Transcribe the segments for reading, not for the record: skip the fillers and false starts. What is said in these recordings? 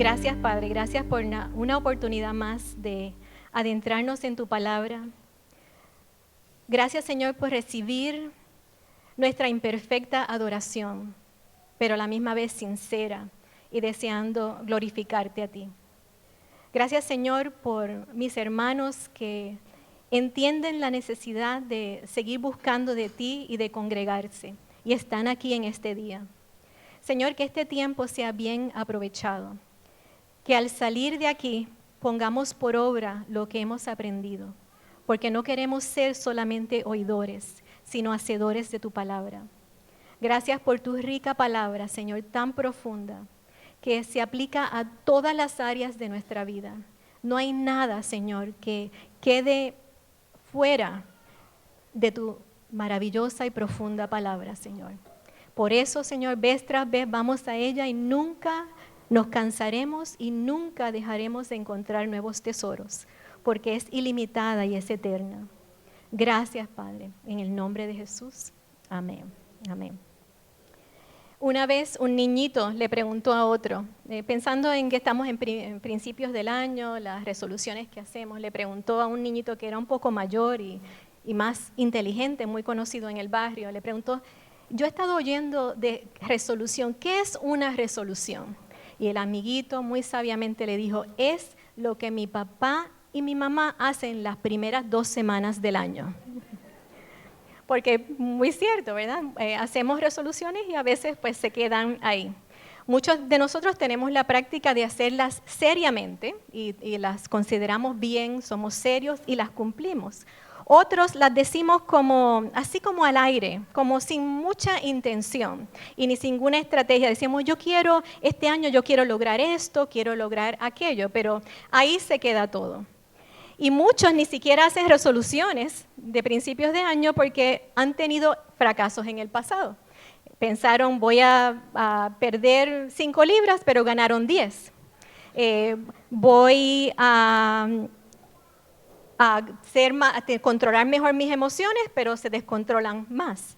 Gracias, Padre, gracias por una oportunidad más de adentrarnos en tu palabra. Gracias, Señor, por recibir nuestra imperfecta adoración, pero a la misma vez sincera y deseando glorificarte a ti. Gracias, Señor, por mis hermanos que entienden la necesidad de seguir buscando de ti y de congregarse y están aquí en este día. Señor, que este tiempo sea bien aprovechado, que al salir de aquí pongamos por obra lo que hemos aprendido, porque no queremos ser solamente oidores, sino hacedores de tu palabra. Gracias por tu rica palabra, Señor, tan profunda, que se aplica a todas las áreas de nuestra vida. No hay nada, Señor, que quede fuera de tu maravillosa y profunda palabra, Señor. Por eso, Señor, vez tras vez vamos a ella y nunca nos cansaremos y nunca dejaremos de encontrar nuevos tesoros, porque es ilimitada y es eterna. Gracias, Padre, en el nombre de Jesús. Amén. Amén. Una vez un niñito le preguntó a otro, pensando en que estamos en principios del año, las resoluciones que hacemos, le preguntó a un niñito que era un poco mayor y más inteligente, muy conocido en el barrio, le preguntó, yo he estado oyendo de resolución, ¿qué es una resolución? Y el amiguito muy sabiamente le dijo, es lo que mi papá y mi mamá hacen las primeras 2 semanas del año. Porque muy cierto, ¿verdad? Hacemos resoluciones y a veces pues se quedan ahí. Muchos de nosotros tenemos la práctica de hacerlas seriamente y las consideramos bien, somos serios y las cumplimos. Otros las decimos así como al aire, como sin mucha intención y ni sin ninguna estrategia. Decimos, este año yo quiero lograr esto, quiero lograr aquello, pero ahí se queda todo. Y muchos ni siquiera hacen resoluciones de principios de año porque han tenido fracasos en el pasado. Pensaron, voy a perder 5 libras, pero ganaron 10. Voy a controlar mejor mis emociones, pero se descontrolan más.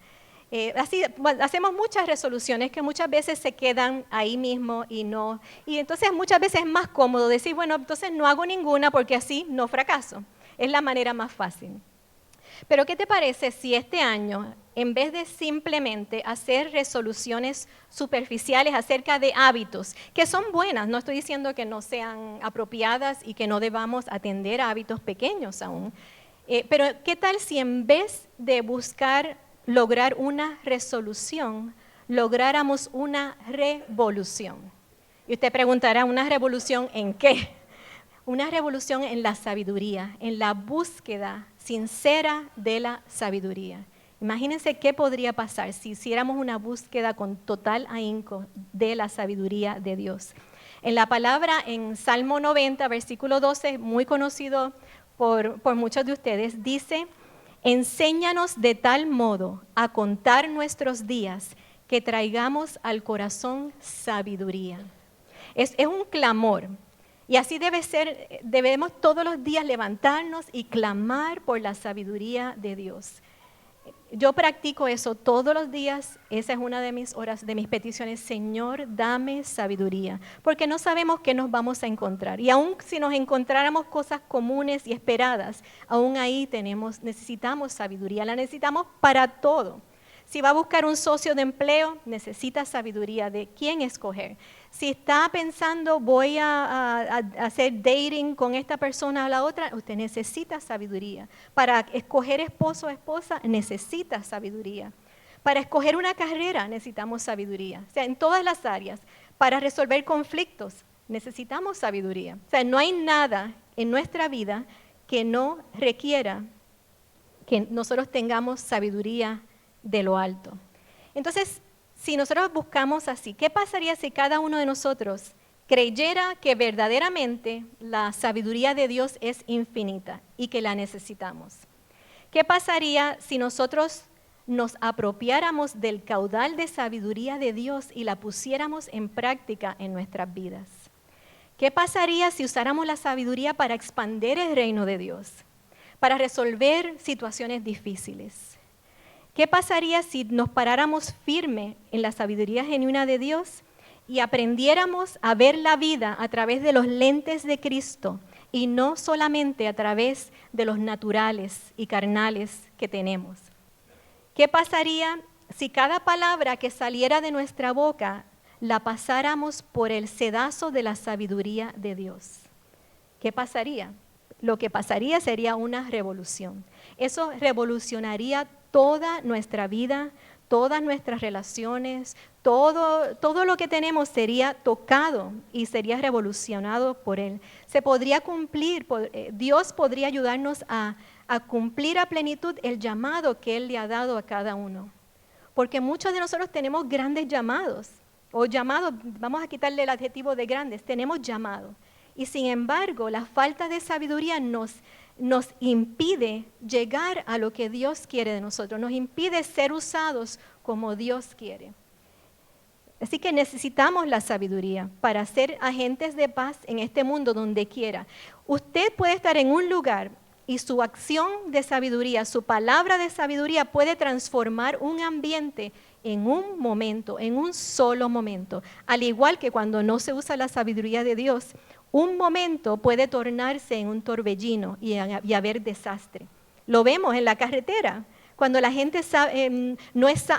Así hacemos muchas resoluciones que muchas veces se quedan ahí mismo y entonces muchas veces es más cómodo decir, bueno, entonces no hago ninguna porque así no fracaso. Es la manera más fácil. Pero ¿qué te parece si este año, en vez de simplemente hacer resoluciones superficiales acerca de hábitos, que son buenas, no estoy diciendo que no sean apropiadas y que no debamos atender a hábitos pequeños aún, pero ¿qué tal si en vez de buscar lograr una resolución, lográramos una revolución? Y usted preguntará, ¿una revolución en qué? Una revolución en la sabiduría, en la búsqueda sincera de la sabiduría. Imagínense qué podría pasar si hiciéramos una búsqueda con total ahínco de la sabiduría de Dios. En la palabra, en Salmo 90, versículo 12, muy conocido por muchos de ustedes, dice, enséñanos de tal modo a contar nuestros días que traigamos al corazón sabiduría. Es un clamor. Y así debe ser, debemos todos los días levantarnos y clamar por la sabiduría de Dios. Yo practico eso todos los días, esa es una de mis peticiones, Señor, dame sabiduría, porque no sabemos qué nos vamos a encontrar. Y aun si nos encontráramos cosas comunes y esperadas, aún ahí necesitamos sabiduría, la necesitamos para todo. Si va a buscar un socio de empleo, necesita sabiduría de quién escoger. Si está pensando, voy a hacer dating con esta persona o la otra, usted necesita sabiduría. Para escoger esposo o esposa, necesita sabiduría. Para escoger una carrera, necesitamos sabiduría. O sea, en todas las áreas. Para resolver conflictos, necesitamos sabiduría. O sea, no hay nada en nuestra vida que no requiera que nosotros tengamos sabiduría de lo alto. Entonces, si nosotros buscamos así, ¿qué pasaría si cada uno de nosotros creyera que verdaderamente la sabiduría de Dios es infinita y que la necesitamos? ¿Qué pasaría si nosotros nos apropiáramos del caudal de sabiduría de Dios y la pusiéramos en práctica en nuestras vidas? ¿Qué pasaría si usáramos la sabiduría para expandir el reino de Dios, para resolver situaciones difíciles? ¿Qué pasaría si nos paráramos firme en la sabiduría genuina de Dios y aprendiéramos a ver la vida a través de los lentes de Cristo y no solamente a través de los naturales y carnales que tenemos. ¿Qué pasaría si cada palabra que saliera de nuestra boca la pasáramos por el sedazo de la sabiduría de Dios? ¿Qué pasaría? Lo que pasaría sería una revolución. Eso revolucionaría toda nuestra vida, todas nuestras relaciones, todo lo que tenemos sería tocado y sería revolucionado por Él. Se podría cumplir, Dios podría ayudarnos a cumplir a plenitud el llamado que Él le ha dado a cada uno. Porque muchos de nosotros tenemos grandes llamados, o llamados, vamos a quitarle el adjetivo de grandes, tenemos llamados. Y sin embargo, la falta de sabiduría nos impide llegar a lo que Dios quiere de nosotros, nos impide ser usados como Dios quiere. Así que necesitamos la sabiduría para ser agentes de paz en este mundo donde quiera. Usted puede estar en un lugar y su acción de sabiduría, su palabra de sabiduría puede transformar un ambiente en un momento, en un solo momento. Al igual que cuando no se usa la sabiduría de Dios, un momento puede tornarse en un torbellino y haber desastre. Lo vemos en la carretera. Cuando la gente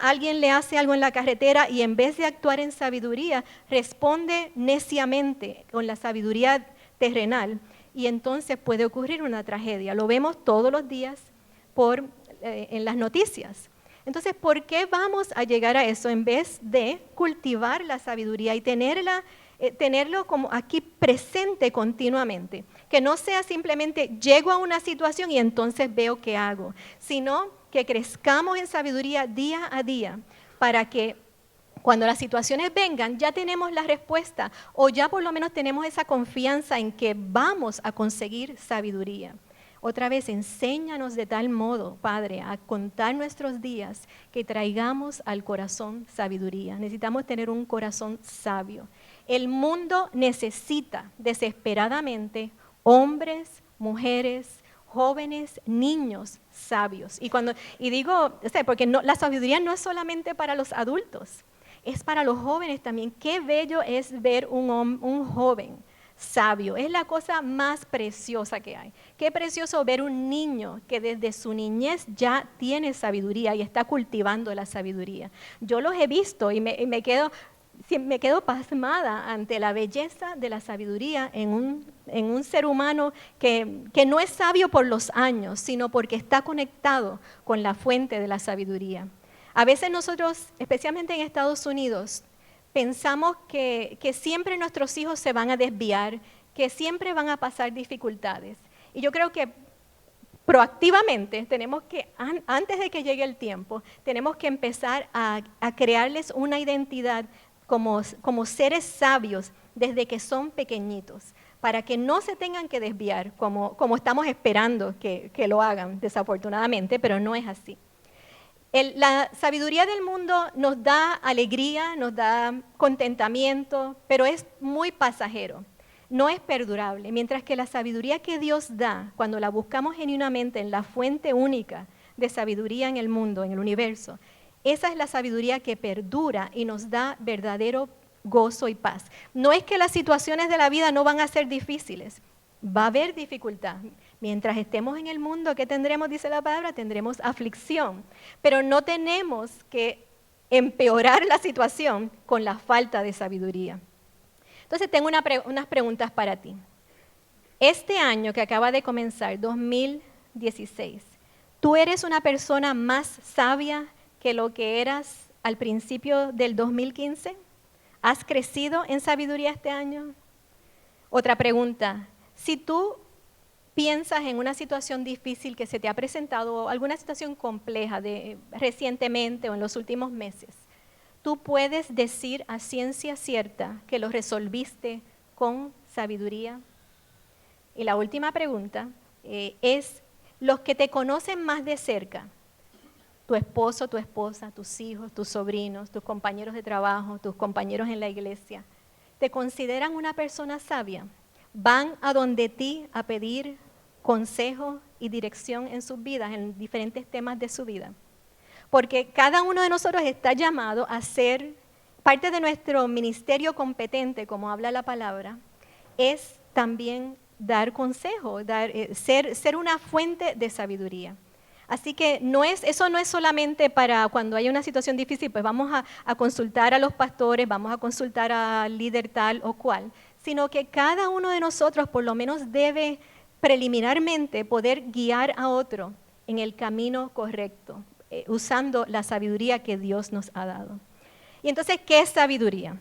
alguien le hace algo en la carretera y en vez de actuar en sabiduría, responde neciamente con la sabiduría terrenal y entonces puede ocurrir una tragedia. Lo vemos todos los días en las noticias. Entonces, ¿por qué vamos a llegar a eso en vez de cultivar la sabiduría y tenerlo como aquí presente continuamente? Que no sea simplemente llego a una situación y entonces veo qué hago, sino que crezcamos en sabiduría día a día para que cuando las situaciones vengan ya tenemos la respuesta o ya por lo menos tenemos esa confianza en que vamos a conseguir sabiduría. Otra vez, enséñanos de tal modo, Padre, a contar nuestros días que traigamos al corazón sabiduría. Necesitamos tener un corazón sabio. El mundo necesita desesperadamente hombres, mujeres, jóvenes, niños sabios. Y digo, porque la sabiduría no es solamente para los adultos, es para los jóvenes también. Qué bello es ver un joven sabio. Es la cosa más preciosa que hay. Qué precioso ver un niño que desde su niñez ya tiene sabiduría y está cultivando la sabiduría. Yo los he visto y me quedo pasmada ante la belleza de la sabiduría en un ser humano que no es sabio por los años, sino porque está conectado con la fuente de la sabiduría. A veces nosotros, especialmente en Estados Unidos, pensamos que siempre nuestros hijos se van a desviar, que siempre van a pasar dificultades. Y yo creo que proactivamente tenemos que, antes de que llegue el tiempo, tenemos que empezar a crearles una identidad como seres sabios desde que son pequeñitos, para que no se tengan que desviar como estamos esperando que lo hagan, desafortunadamente, pero no es así. La sabiduría del mundo nos da alegría, nos da contentamiento, pero es muy pasajero, no es perdurable. Mientras que la sabiduría que Dios da, cuando la buscamos genuinamente en la fuente única de sabiduría en el mundo, en el universo, esa es la sabiduría que perdura y nos da verdadero gozo y paz. No es que las situaciones de la vida no van a ser difíciles, va a haber dificultad. Mientras estemos en el mundo, ¿qué tendremos? Dice la palabra, tendremos aflicción. Pero no tenemos que empeorar la situación con la falta de sabiduría. Entonces tengo unas preguntas para ti. Este año que acaba de comenzar, 2016, ¿tú eres una persona más sabia que lo que eras al principio del 2015? ¿Has crecido en sabiduría este año? Otra pregunta, si tú piensas en una situación difícil que se te ha presentado, alguna situación compleja recientemente o en los últimos meses, ¿tú puedes decir a ciencia cierta que lo resolviste con sabiduría? Y la última pregunta es, los que te conocen más de cerca, tu esposo, tu esposa, tus hijos, tus sobrinos, tus compañeros de trabajo, tus compañeros en la iglesia, ¿te consideran una persona sabia? ¿Van a donde ti a pedir consejo y dirección en sus vidas, en diferentes temas de su vida? Porque cada uno de nosotros está llamado a ser parte de nuestro ministerio competente, como habla la palabra, es también dar consejo, ser una fuente de sabiduría. Así que eso no es solamente para cuando hay una situación difícil, pues vamos a consultar a los pastores, vamos a consultar al líder tal o cual, sino que cada uno de nosotros por lo menos debe preliminarmente poder guiar a otro en el camino correcto, usando la sabiduría que Dios nos ha dado. Y entonces, ¿qué es sabiduría?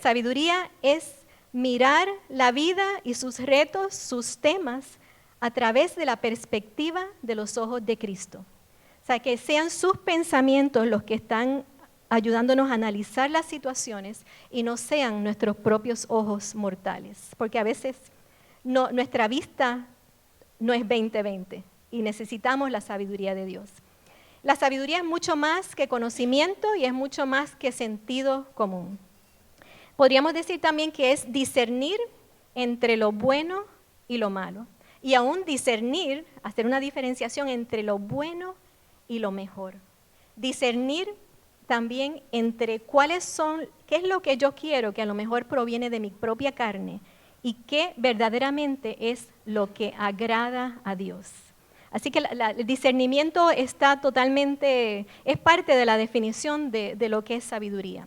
Sabiduría es mirar la vida y sus retos, sus temas, a través de la perspectiva de los ojos de Cristo. O sea, que sean sus pensamientos los que están ayudándonos a analizar las situaciones y no sean nuestros propios ojos mortales. Porque a veces nuestra vista no es 20/20 y necesitamos la sabiduría de Dios. La sabiduría es mucho más que conocimiento y es mucho más que sentido común. Podríamos decir también que es discernir entre lo bueno y lo malo. Y aún discernir, hacer una diferenciación entre lo bueno y lo mejor. Discernir también entre qué es lo que yo quiero, que a lo mejor proviene de mi propia carne, y qué verdaderamente es lo que agrada a Dios. Así que el discernimiento está totalmente, es parte de la definición de lo que es sabiduría.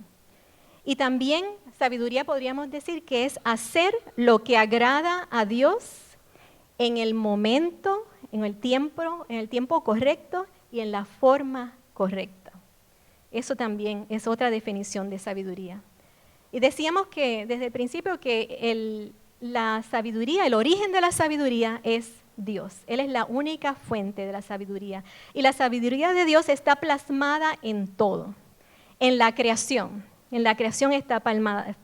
Y también sabiduría podríamos decir que es hacer lo que agrada a Dios en el momento, en el tiempo correcto y en la forma correcta. Eso también es otra definición de sabiduría. Y decíamos que desde el principio que la sabiduría, el origen de la sabiduría es Dios. Él es la única fuente de la sabiduría. Y la sabiduría de Dios está plasmada en todo, en la creación. En la creación está plasmada.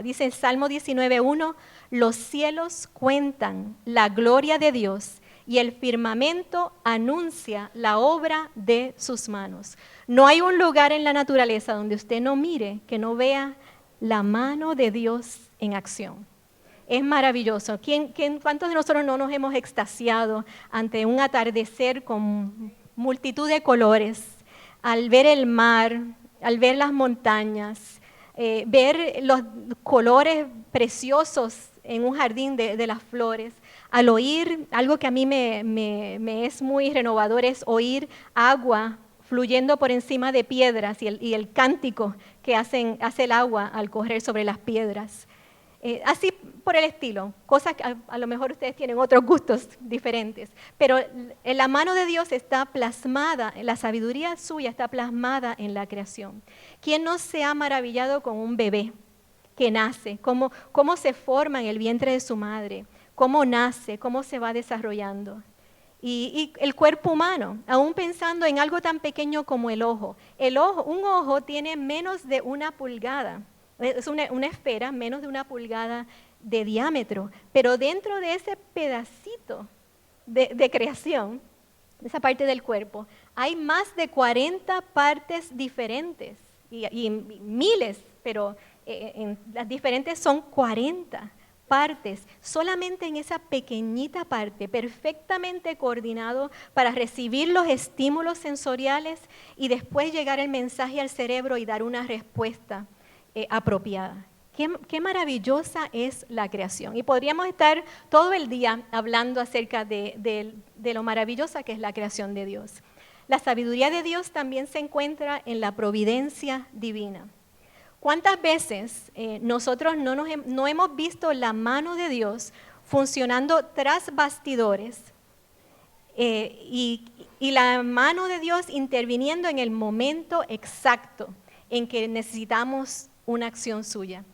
Dice el Salmo 19:1, los cielos cuentan la gloria de Dios y el firmamento anuncia la obra de sus manos. No hay un lugar en la naturaleza donde usted no mire, que no vea la mano de Dios en acción. Es maravilloso. ¿Cuántos de nosotros no nos hemos extasiado ante un atardecer con multitud de colores, al ver el mar, al ver las montañas, ver los colores preciosos en un jardín de las flores, al oír, algo que a mí me es muy renovador es oír agua fluyendo por encima de piedras y el cántico que hace el agua al correr sobre las piedras. Así por el estilo, cosas que a lo mejor ustedes tienen otros gustos diferentes, pero la mano de Dios está plasmada, la sabiduría suya está plasmada en la creación. ¿Quién no se ha maravillado con un bebé que nace? ¿Cómo se forma en el vientre de su madre? ¿Cómo nace? ¿Cómo se va desarrollando? Y el cuerpo humano, aún pensando en algo tan pequeño como el ojo. Un ojo tiene menos de 1 pulgada. Es una esfera, menos de 1 pulgada de diámetro, pero dentro de ese pedacito de creación, de esa parte del cuerpo, hay más de 40 partes diferentes y miles, pero las diferentes son 40 partes, solamente en esa pequeñita parte, perfectamente coordinado para recibir los estímulos sensoriales y después llegar el mensaje al cerebro y dar una respuesta apropiada. Qué maravillosa es la creación. Y podríamos estar todo el día hablando acerca de lo maravillosa que es la creación de Dios. La sabiduría de Dios también se encuentra en la providencia divina. ¿Cuántas veces nosotros no hemos visto la mano de Dios funcionando tras bastidores y la mano de Dios interviniendo en el momento exacto en que necesitamos una acción suya?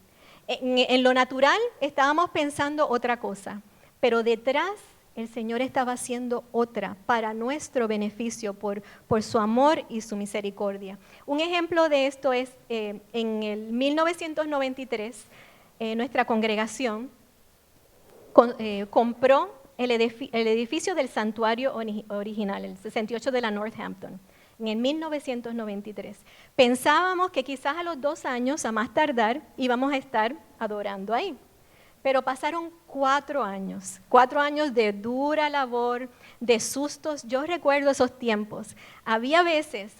En lo natural estábamos pensando otra cosa, pero detrás el Señor estaba haciendo otra para nuestro beneficio por su amor y su misericordia. Un ejemplo de esto es en el 1993, nuestra congregación compró el edificio del santuario original, el 68 de la Northampton, en el 1993. Pensábamos que quizás a los 2 años, a más tardar, íbamos a estar adorando ahí. Pero pasaron 4 años de dura labor, de sustos. Yo recuerdo esos tiempos. Había veces,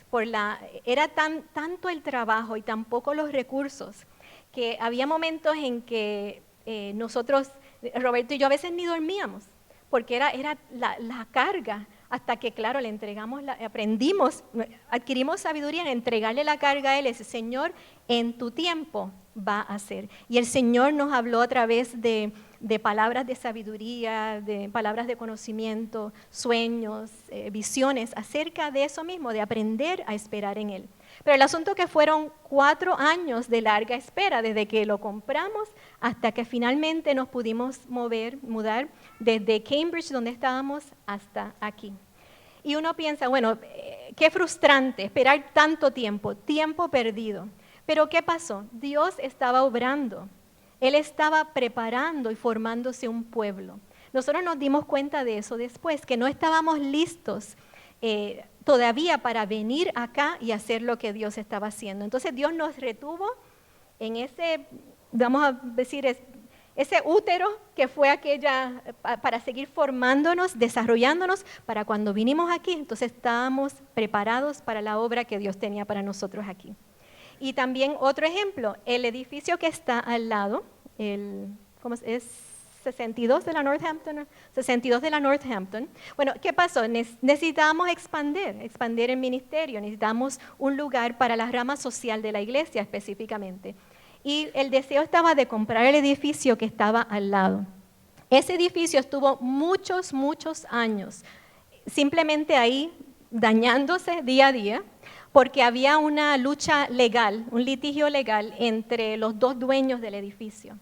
era tanto el trabajo y tan poco los recursos, que había momentos en que nosotros, Roberto y yo, a veces ni dormíamos, porque era la carga, hasta que, claro, le entregamos, adquirimos sabiduría en entregarle la carga a Él. Ese Señor, en tu tiempo va a hacer. Y el Señor nos habló a través de palabras de sabiduría, de palabras de conocimiento, sueños, visiones, acerca de eso mismo, de aprender a esperar en Él. Pero el asunto que fueron 4 años de larga espera, desde que lo compramos hasta que finalmente nos pudimos mudar desde Cambridge, donde estábamos, hasta aquí. Y uno piensa, bueno, qué frustrante esperar tanto tiempo perdido. Pero ¿qué pasó? Dios estaba obrando. Él estaba preparando y formándose un pueblo. Nosotros nos dimos cuenta de eso después, que no estábamos listos todavía para venir acá y hacer lo que Dios estaba haciendo. Entonces Dios nos retuvo en ese, vamos a decir, ese útero que fue para seguir formándonos, desarrollándonos, para cuando vinimos aquí, entonces estábamos preparados para la obra que Dios tenía para nosotros aquí. Y también otro ejemplo, el edificio que está al lado, ¿cómo es? 62 de la Northampton. Bueno, ¿qué pasó? Necesitábamos expandir el ministerio, necesitamos un lugar para la rama social de la iglesia específicamente. Y el deseo estaba de comprar el edificio que estaba al lado. Ese edificio estuvo muchos años simplemente ahí dañándose día a día, porque había una lucha legal, un litigio legal entre los dos dueños del edificio.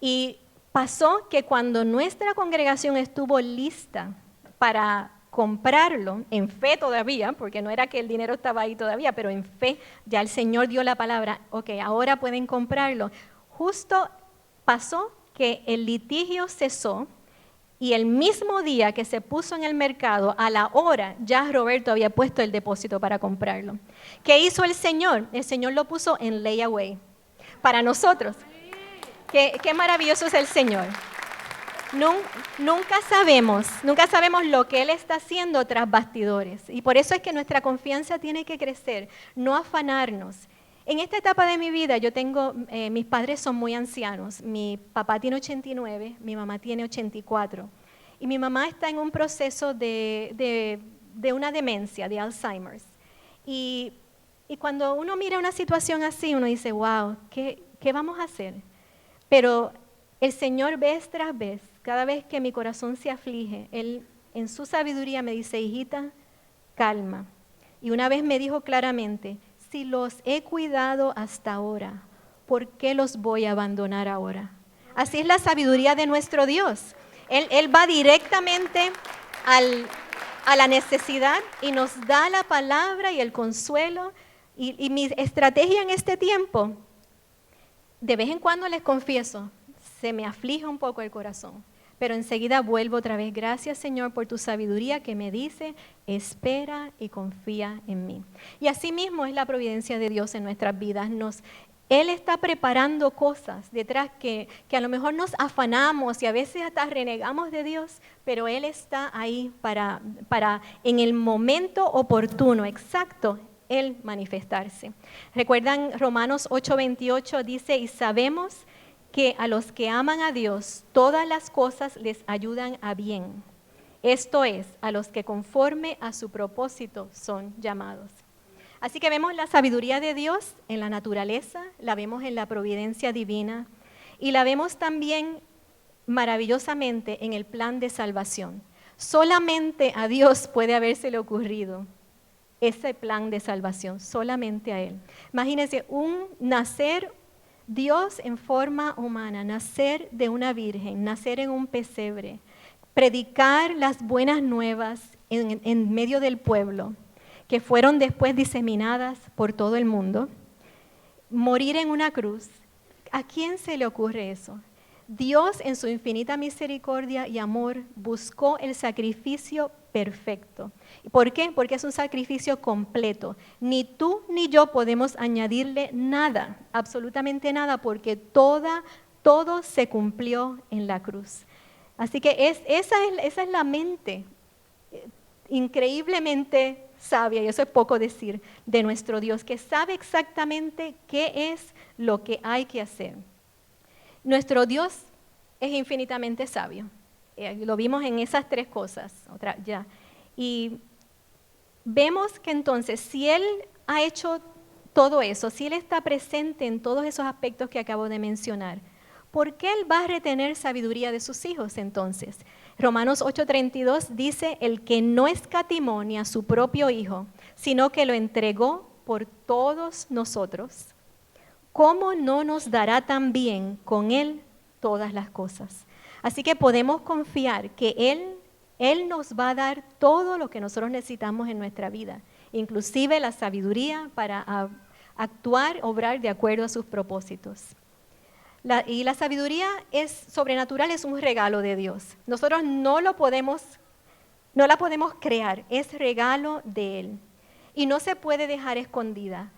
Y pasó que cuando nuestra congregación estuvo lista para comprarlo, en fe todavía, porque no era que el dinero estaba ahí todavía, pero en fe ya el Señor dio la palabra, ok, ahora pueden comprarlo. Justo pasó que el litigio cesó y el mismo día que se puso en el mercado, a la hora, ya Roberto había puesto el depósito para comprarlo. ¿Qué hizo el Señor? El Señor lo puso en layaway para nosotros. Qué maravilloso es el Señor. Nunca sabemos lo que Él está haciendo tras bastidores. Y por eso es que nuestra confianza tiene que crecer, no afanarnos. En esta etapa de mi vida mis padres son muy ancianos. Mi papá tiene 89, mi mamá tiene 84. Y mi mamá está en un proceso de una demencia, de Alzheimer's. Y cuando uno mira una situación así, uno dice, wow, ¿qué vamos a hacer? Pero el Señor vez tras vez, cada vez que mi corazón se aflige, Él en su sabiduría me dice, hijita, calma. Y una vez me dijo claramente, si los he cuidado hasta ahora, ¿por qué los voy a abandonar ahora? Así es la sabiduría de nuestro Dios. Él va directamente a la necesidad y nos da la palabra y el consuelo. Y mi estrategia en este tiempo, de vez en cuando les confieso, se me aflige un poco el corazón, pero enseguida vuelvo otra vez. Gracias, Señor, por tu sabiduría que me dice, espera y confía en mí. Y así mismo es la providencia de Dios en nuestras vidas. Él está preparando cosas detrás que a lo mejor nos afanamos y a veces hasta renegamos de Dios, pero Él está ahí para en el momento oportuno, exacto, Él manifestarse. ¿Recuerdan Romanos 8:28? Dice, y sabemos que a los que aman a Dios, todas las cosas les ayudan a bien. Esto es, a los que conforme a su propósito son llamados. Así que vemos la sabiduría de Dios en la naturaleza, la vemos en la providencia divina y la vemos también maravillosamente en el plan de salvación. Solamente a Dios puede habérsele ocurrido ese plan de salvación, solamente a Él. Imagínense, nacer Dios en forma humana, nacer de una virgen, nacer en un pesebre, predicar las buenas nuevas en medio del pueblo, que fueron después diseminadas por todo el mundo, morir en una cruz. ¿A quién se le ocurre eso? Dios en su infinita misericordia y amor buscó el sacrificio perfecto. ¿Por qué? Porque es un sacrificio completo. Ni tú ni yo podemos añadirle nada, absolutamente nada, porque toda todo se cumplió en la cruz. Así que esa es la mente increíblemente sabia, y eso es poco decir, de nuestro Dios, que sabe exactamente qué es lo que hay que hacer. Nuestro Dios es infinitamente sabio. Lo vimos en esas tres cosas. Y vemos que entonces, si Él ha hecho todo eso, si Él está presente en todos esos aspectos que acabo de mencionar, ¿por qué Él va a retener sabiduría de sus hijos entonces? Romanos 8:32 dice, el que no escatimó ni a su propio Hijo, sino que lo entregó por todos nosotros, ¿cómo no nos dará también con Él todas las cosas? Así que podemos confiar que Él nos va a dar todo lo que nosotros necesitamos en nuestra vida, inclusive la sabiduría para actuar, obrar de acuerdo a sus propósitos. Y la sabiduría sobrenatural, es un regalo de Dios. Nosotros no la podemos crear, es regalo de Él. Y no se puede dejar escondida.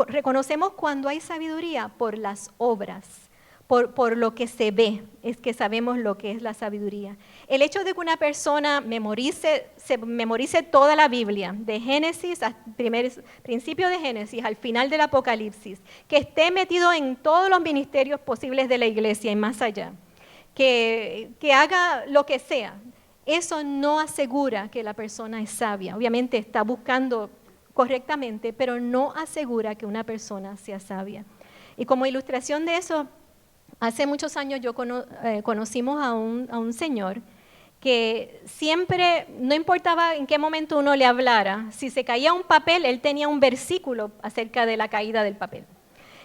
Reconocemos cuando hay sabiduría por las obras, por lo que se ve, es que sabemos lo que es la sabiduría. El hecho de que una persona se memorice toda la Biblia, de Génesis, principio de Génesis, al final del Apocalipsis, que esté metido en todos los ministerios posibles de la iglesia y más allá, que haga lo que sea, eso no asegura que la persona es sabia. Obviamente está buscando correctamente, pero no asegura que una persona sea sabia. Y como ilustración de eso, hace muchos años conocimos a un señor que siempre, no importaba en qué momento uno le hablara, si se caía un papel, él tenía un versículo acerca de la caída del papel.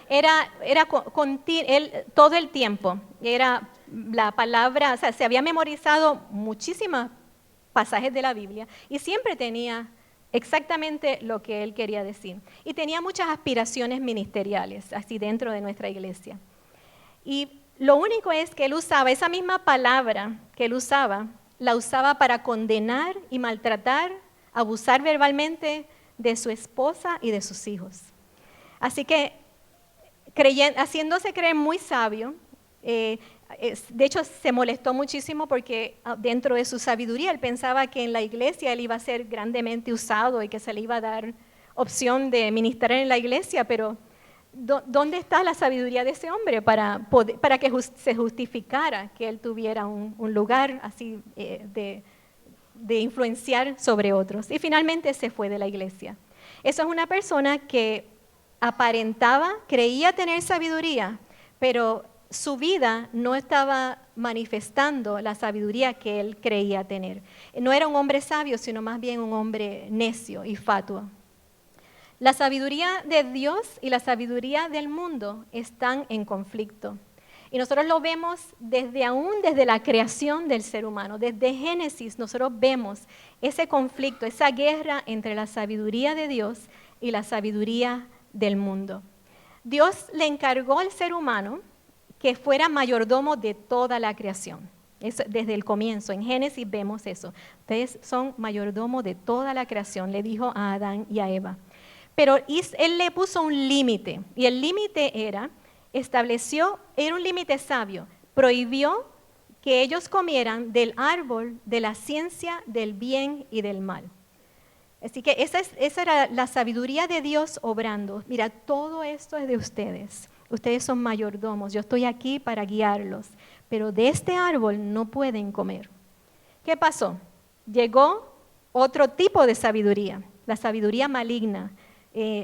Él, todo el tiempo, era la palabra, o sea, se había memorizado muchísimos pasajes de la Biblia y siempre tenía exactamente lo que él quería decir. Y tenía muchas aspiraciones ministeriales, así dentro de nuestra iglesia. Y lo único es que él usaba esa misma palabra que él usaba, la usaba para condenar y maltratar, abusar verbalmente de su esposa y de sus hijos. Así que, haciéndose creer muy sabio, de hecho se molestó muchísimo porque dentro de su sabiduría él pensaba que en la iglesia él iba a ser grandemente usado y que se le iba a dar opción de ministrar en la iglesia, pero ¿dónde está la sabiduría de ese hombre para que se justificara que él tuviera un lugar así de influenciar sobre otros? Y finalmente se fue de la iglesia. Eso es una persona que aparentaba, creía tener sabiduría, pero su vida no estaba manifestando la sabiduría que él creía tener. No era un hombre sabio, sino más bien un hombre necio y fatuo. La sabiduría de Dios y la sabiduría del mundo están en conflicto. Y nosotros lo vemos desde la creación del ser humano. Desde Génesis nosotros vemos ese conflicto, esa guerra entre la sabiduría de Dios y la sabiduría del mundo. Dios le encargó al ser humano que fuera mayordomo de toda la creación. Eso, desde el comienzo, en Génesis vemos eso. Ustedes son mayordomo de toda la creación, le dijo a Adán y a Eva. Pero él le puso un límite, y el límite era un límite sabio, prohibió que ellos comieran del árbol de la ciencia del bien y del mal. Así que esa era la sabiduría de Dios obrando. Mira, todo esto es de ustedes. Ustedes son mayordomos, yo estoy aquí para guiarlos, pero de este árbol no pueden comer. ¿Qué pasó? Llegó otro tipo de sabiduría, la sabiduría maligna,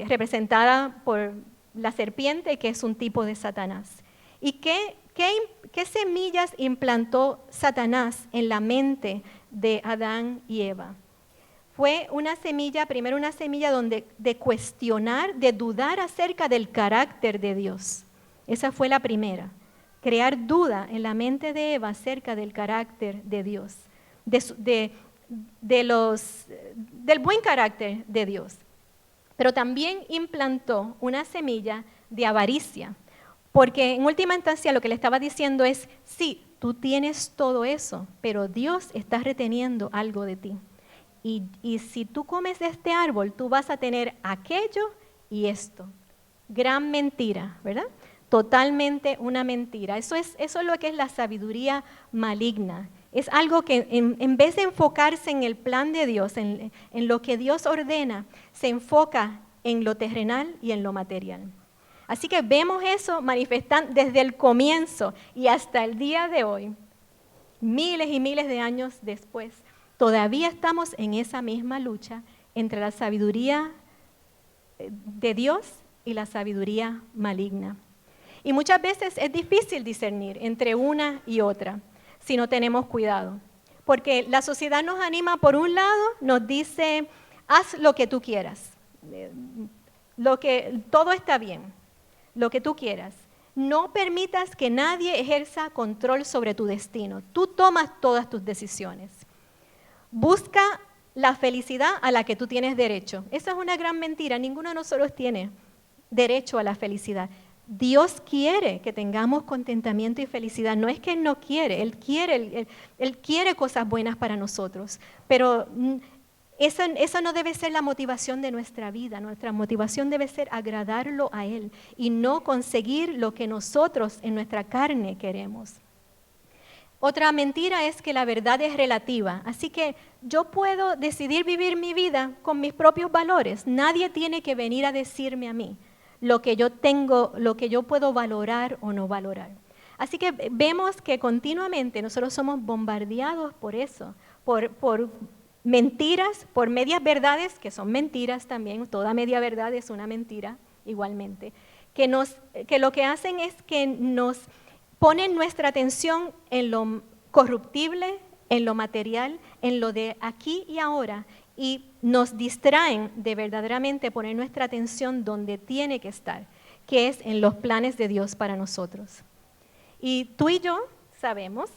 representada por la serpiente, que es un tipo de Satanás. ¿Y qué semillas implantó Satanás en la mente de Adán y Eva? Fue primero una semilla de cuestionar, de dudar acerca del carácter de Dios. Esa fue la primera. Crear duda en la mente de Eva acerca del carácter de Dios, del buen carácter de Dios. Pero también implantó una semilla de avaricia, porque en última instancia lo que le estaba diciendo es, sí, tú tienes todo eso, pero Dios está reteniendo algo de ti. Y si tú comes de este árbol, tú vas a tener aquello y esto. Gran mentira, ¿verdad? totalmente una mentira. Eso es lo que es la sabiduría maligna. Es algo que en vez de enfocarse en el plan de Dios, en lo que Dios ordena, se enfoca en lo terrenal y en lo material. Así que vemos eso manifestando desde el comienzo y hasta el día de hoy, miles y miles de años después. Todavía estamos en esa misma lucha entre la sabiduría de Dios y la sabiduría maligna. Y muchas veces es difícil discernir entre una y otra si no tenemos cuidado. Porque la sociedad nos anima, por un lado, nos dice, haz lo que tú quieras. Todo está bien, lo que tú quieras. No permitas que nadie ejerza control sobre tu destino. Tú tomas todas tus decisiones. Busca la felicidad a la que tú tienes derecho. Esa es una gran mentira. Ninguno de nosotros tiene derecho a la felicidad. Dios quiere que tengamos contentamiento y felicidad. No es que Él no quiere, Él quiere cosas buenas para nosotros. Pero esa no debe ser la motivación de nuestra vida. Nuestra motivación debe ser agradarlo a Él y no conseguir lo que nosotros en nuestra carne queremos. Otra mentira es que la verdad es relativa. Así que yo puedo decidir vivir mi vida con mis propios valores. Nadie tiene que venir a decirme a mí lo que yo tengo, lo que yo puedo valorar o no valorar. Así que vemos que continuamente nosotros somos bombardeados por eso, por mentiras, por medias verdades, que son mentiras también, toda media verdad es una mentira igualmente, que lo que hacen es que nos ponen nuestra atención en lo corruptible, en lo material, en lo de aquí y ahora, y nos distraen de verdaderamente poner nuestra atención donde tiene que estar, que es en los planes de Dios para nosotros. Y tú y yo sabemos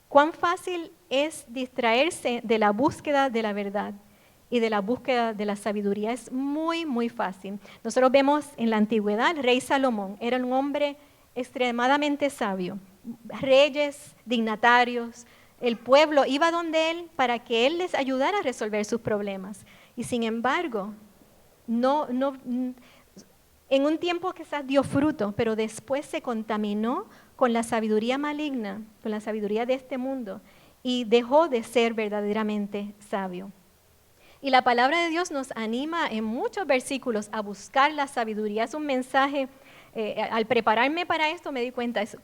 cuán fácil es distraerse de la búsqueda de la verdad y de la búsqueda de la sabiduría. Es muy, muy fácil. Nosotros vemos en la antigüedad, el rey Salomón era un hombre extremadamente sabio. Reyes, dignatarios, el pueblo iba donde él para que él les ayudara a resolver sus problemas. Y sin embargo, en un tiempo quizás dio fruto, pero después se contaminó con la sabiduría maligna, con la sabiduría de este mundo, y dejó de ser verdaderamente sabio. Y la palabra de Dios nos anima en muchos versículos a buscar la sabiduría. Es un mensaje, al prepararme para esto me di cuenta, es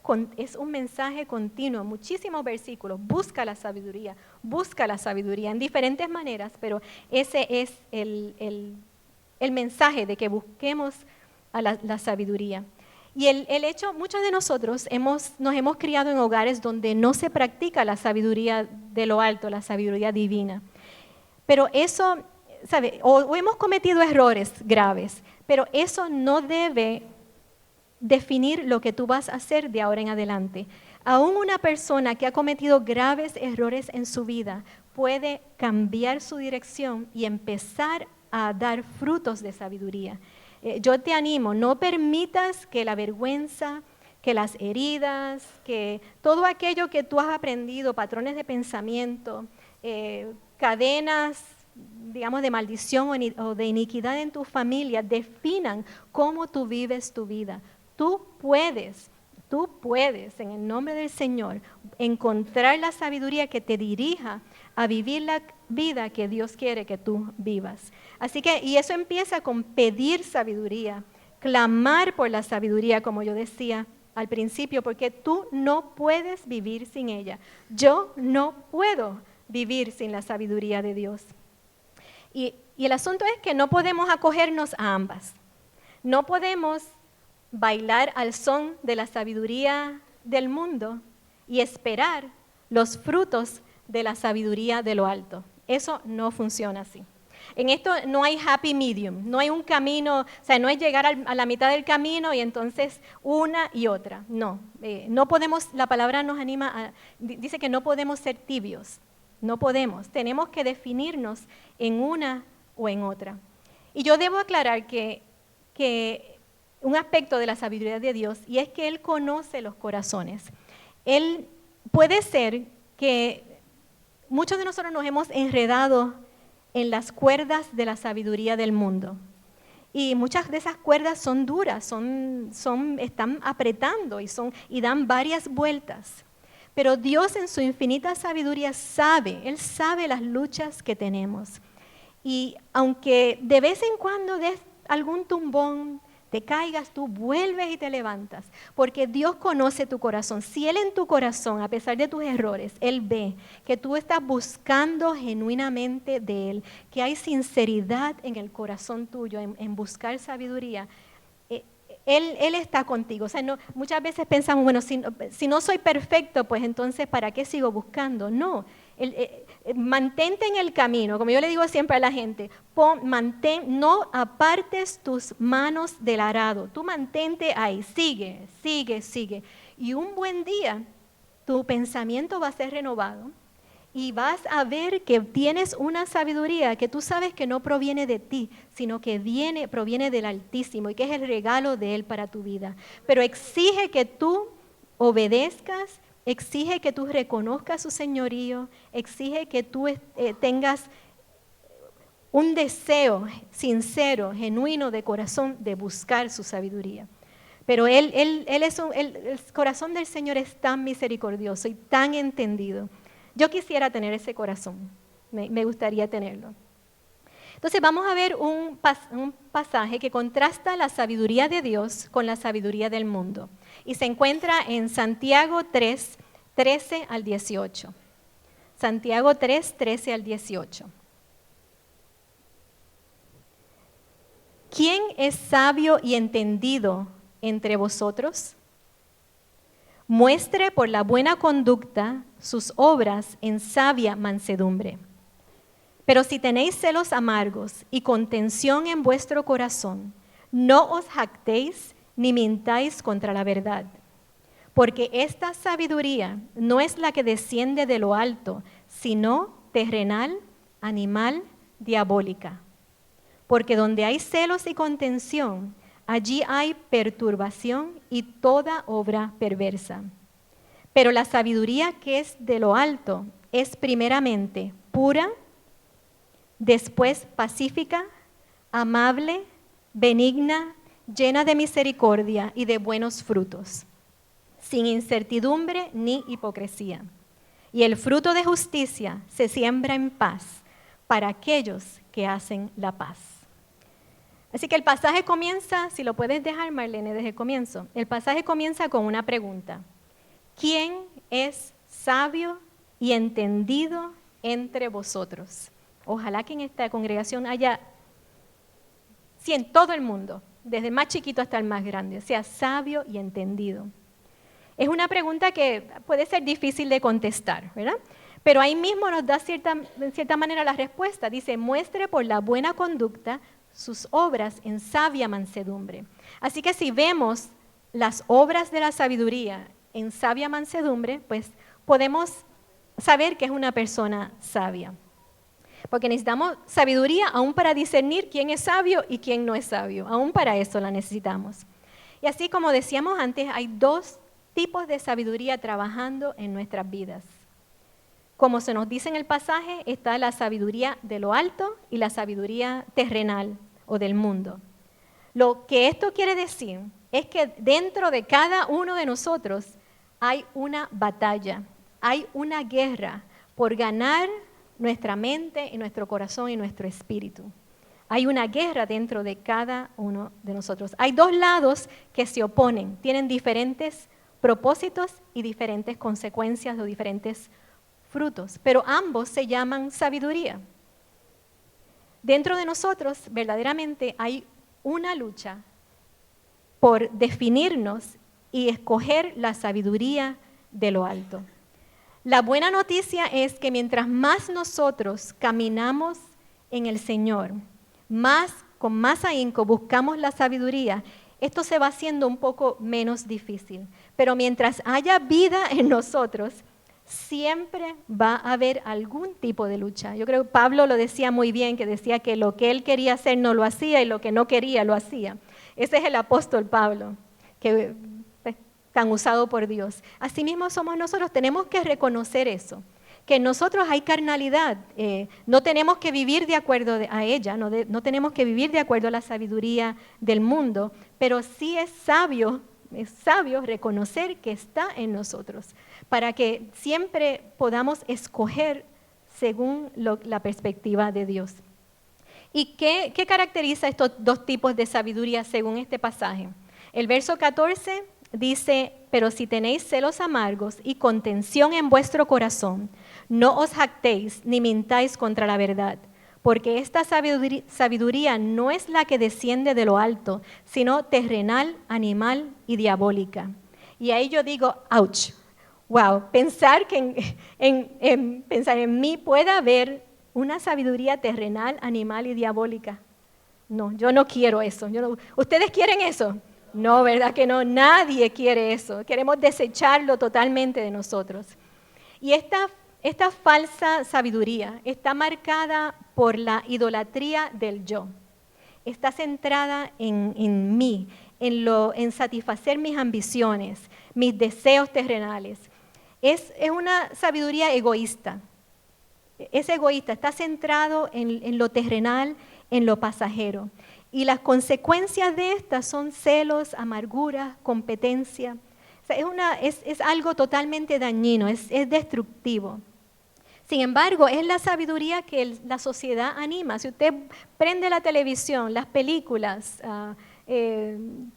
un mensaje continuo, muchísimos versículos. Busca la sabiduría en diferentes maneras, pero ese es el mensaje de que busquemos a la sabiduría. Y el hecho, muchos de nosotros nos hemos criado en hogares donde no se practica la sabiduría de lo alto, la sabiduría divina. Pero eso, ¿sabe? O hemos cometido errores graves, pero eso no debe definir lo que tú vas a hacer de ahora en adelante. Aún una persona que ha cometido graves errores en su vida puede cambiar su dirección y empezar a dar frutos de sabiduría. Yo te animo, no permitas que la vergüenza, que las heridas, que todo aquello que tú has aprendido, patrones de pensamiento, cadenas, digamos, de maldición o de iniquidad en tu familia, definan cómo tú vives tu vida. Tú puedes, en el nombre del Señor, encontrar la sabiduría que te dirija a vivir la vida que Dios quiere que tú vivas. Así que, y eso empieza con pedir sabiduría, clamar por la sabiduría, como yo decía al principio, porque tú no puedes vivir sin ella. Yo no puedo vivir sin la sabiduría de Dios. Y el asunto es que no podemos acogernos a ambas. No podemos bailar al son de la sabiduría del mundo y esperar los frutos de la sabiduría de lo alto. Eso no funciona así. En esto no hay happy medium, no hay un camino, o sea, no es llegar a la mitad del camino y entonces una y otra. No, no podemos, la palabra nos anima, dice que no podemos ser tibios, no podemos, tenemos que definirnos en una o en otra. Y yo debo aclarar que un aspecto de la sabiduría de Dios, y es que Él conoce los corazones. Él puede ser que muchos de nosotros nos hemos enredado en las cuerdas de la sabiduría del mundo. Y muchas de esas cuerdas son duras, están apretando y dan varias vueltas. Pero Dios en su infinita sabiduría Él sabe las luchas que tenemos. Y aunque de vez en cuando des algún tumbón, te caigas, tú vuelves y te levantas, porque Dios conoce tu corazón. Si Él en tu corazón, a pesar de tus errores, Él ve que tú estás buscando genuinamente de Él, que hay sinceridad en el corazón tuyo en buscar sabiduría, Él está contigo. O sea, muchas veces pensamos, bueno, si no soy perfecto, pues entonces, ¿para qué sigo buscando? No, mantente en el camino, como yo le digo siempre a la gente, no apartes tus manos del arado, tú mantente ahí, sigue. Y un buen día, tu pensamiento va a ser renovado. Y vas a ver que tienes una sabiduría que tú sabes que no proviene de ti, sino que proviene del Altísimo y que es el regalo de Él para tu vida. Pero exige que tú obedezcas, exige que tú reconozcas su señorío, exige que tú tengas un deseo sincero, genuino de corazón de buscar su sabiduría. Pero el corazón del Señor es tan misericordioso y tan entendido. Yo quisiera tener ese corazón, me gustaría tenerlo. Entonces vamos a ver un pasaje que contrasta la sabiduría de Dios con la sabiduría del mundo. Y se encuentra en Santiago 3, 13 al 18. Santiago 3, 13 al 18. ¿Quién es sabio y entendido entre vosotros? Muestre por la buena conducta sus obras en sabia mansedumbre. Pero si tenéis celos amargos y contención en vuestro corazón, no os jactéis ni mintáis contra la verdad. Porque esta sabiduría no es la que desciende de lo alto, sino terrenal, animal, diabólica. Porque donde hay celos y contención, allí hay perturbación y toda obra perversa. Pero la sabiduría que es de lo alto es primeramente pura, después pacífica, amable, benigna, llena de misericordia y de buenos frutos, sin incertidumbre ni hipocresía. Y el fruto de justicia se siembra en paz para aquellos que hacen la paz. Así que el pasaje comienza, si lo puedes dejar, Marlene, desde el comienzo. El pasaje comienza con una pregunta. ¿Quién es sabio y entendido entre vosotros? Ojalá que en esta congregación haya, sí, en todo el mundo, desde el más chiquito hasta el más grande, sea sabio y entendido. Es una pregunta que puede ser difícil de contestar, ¿verdad? Pero ahí mismo nos da en cierta manera la respuesta. Dice, muestre por la buena conducta sus obras en sabia mansedumbre. Así que si vemos las obras de la sabiduría en sabia mansedumbre, pues podemos saber que es una persona sabia. Porque necesitamos sabiduría aún para discernir quién es sabio y quién no es sabio. Aún para eso la necesitamos. Y así como decíamos antes, hay dos tipos de sabiduría trabajando en nuestras vidas. Como se nos dice en el pasaje, está la sabiduría de lo alto y la sabiduría terrenal o del mundo. Lo que esto quiere decir es que dentro de cada uno de nosotros hay una batalla, hay una guerra por ganar nuestra mente y nuestro corazón y nuestro espíritu. Hay una guerra dentro de cada uno de nosotros. Hay dos lados que se oponen, tienen diferentes propósitos y diferentes consecuencias o diferentes frutos, pero ambos se llaman sabiduría. Dentro de nosotros verdaderamente hay una lucha por definirnos y escoger la sabiduría de lo alto. La buena noticia es que mientras más nosotros caminamos en el Señor, con más ahínco buscamos la sabiduría, esto se va haciendo un poco menos difícil. Pero mientras haya vida en nosotros, siempre va a haber algún tipo de lucha. Yo creo que Pablo lo decía muy bien, que decía que lo que él quería hacer no lo hacía y lo que no quería lo hacía. Ese es el apóstol Pablo, que tan usado por Dios. Asimismo somos nosotros, tenemos que reconocer eso, que en nosotros hay carnalidad. No tenemos que vivir de acuerdo a ella, no tenemos que vivir de acuerdo a la sabiduría del mundo, pero sí es sabio reconocer que está en nosotros, para que siempre podamos escoger según la perspectiva de Dios. ¿Y qué caracteriza estos dos tipos de sabiduría según este pasaje? El verso 14 dice, pero si tenéis celos amargos y contención en vuestro corazón, no os jactéis ni mintáis contra la verdad, porque esta sabiduría no es la que desciende de lo alto, sino terrenal, animal y diabólica. Y ahí yo digo, ouch, wow, pensar que pensar en mí pueda haber una sabiduría terrenal, animal y diabólica. No, yo no quiero eso. ¿Ustedes quieren eso? No, ¿verdad que no? Nadie quiere eso. Queremos desecharlo totalmente de nosotros. Y esta falsa sabiduría está marcada por la idolatría del yo. Está centrada en mí, en satisfacer mis ambiciones, mis deseos terrenales. Es una sabiduría egoísta. Es egoísta, está centrado en lo terrenal, en lo pasajero. Y las consecuencias de estas son celos, amargura, competencia. O sea, es algo totalmente dañino, es destructivo. Sin embargo, es la sabiduría que la sociedad anima. Si usted prende la televisión, las películas,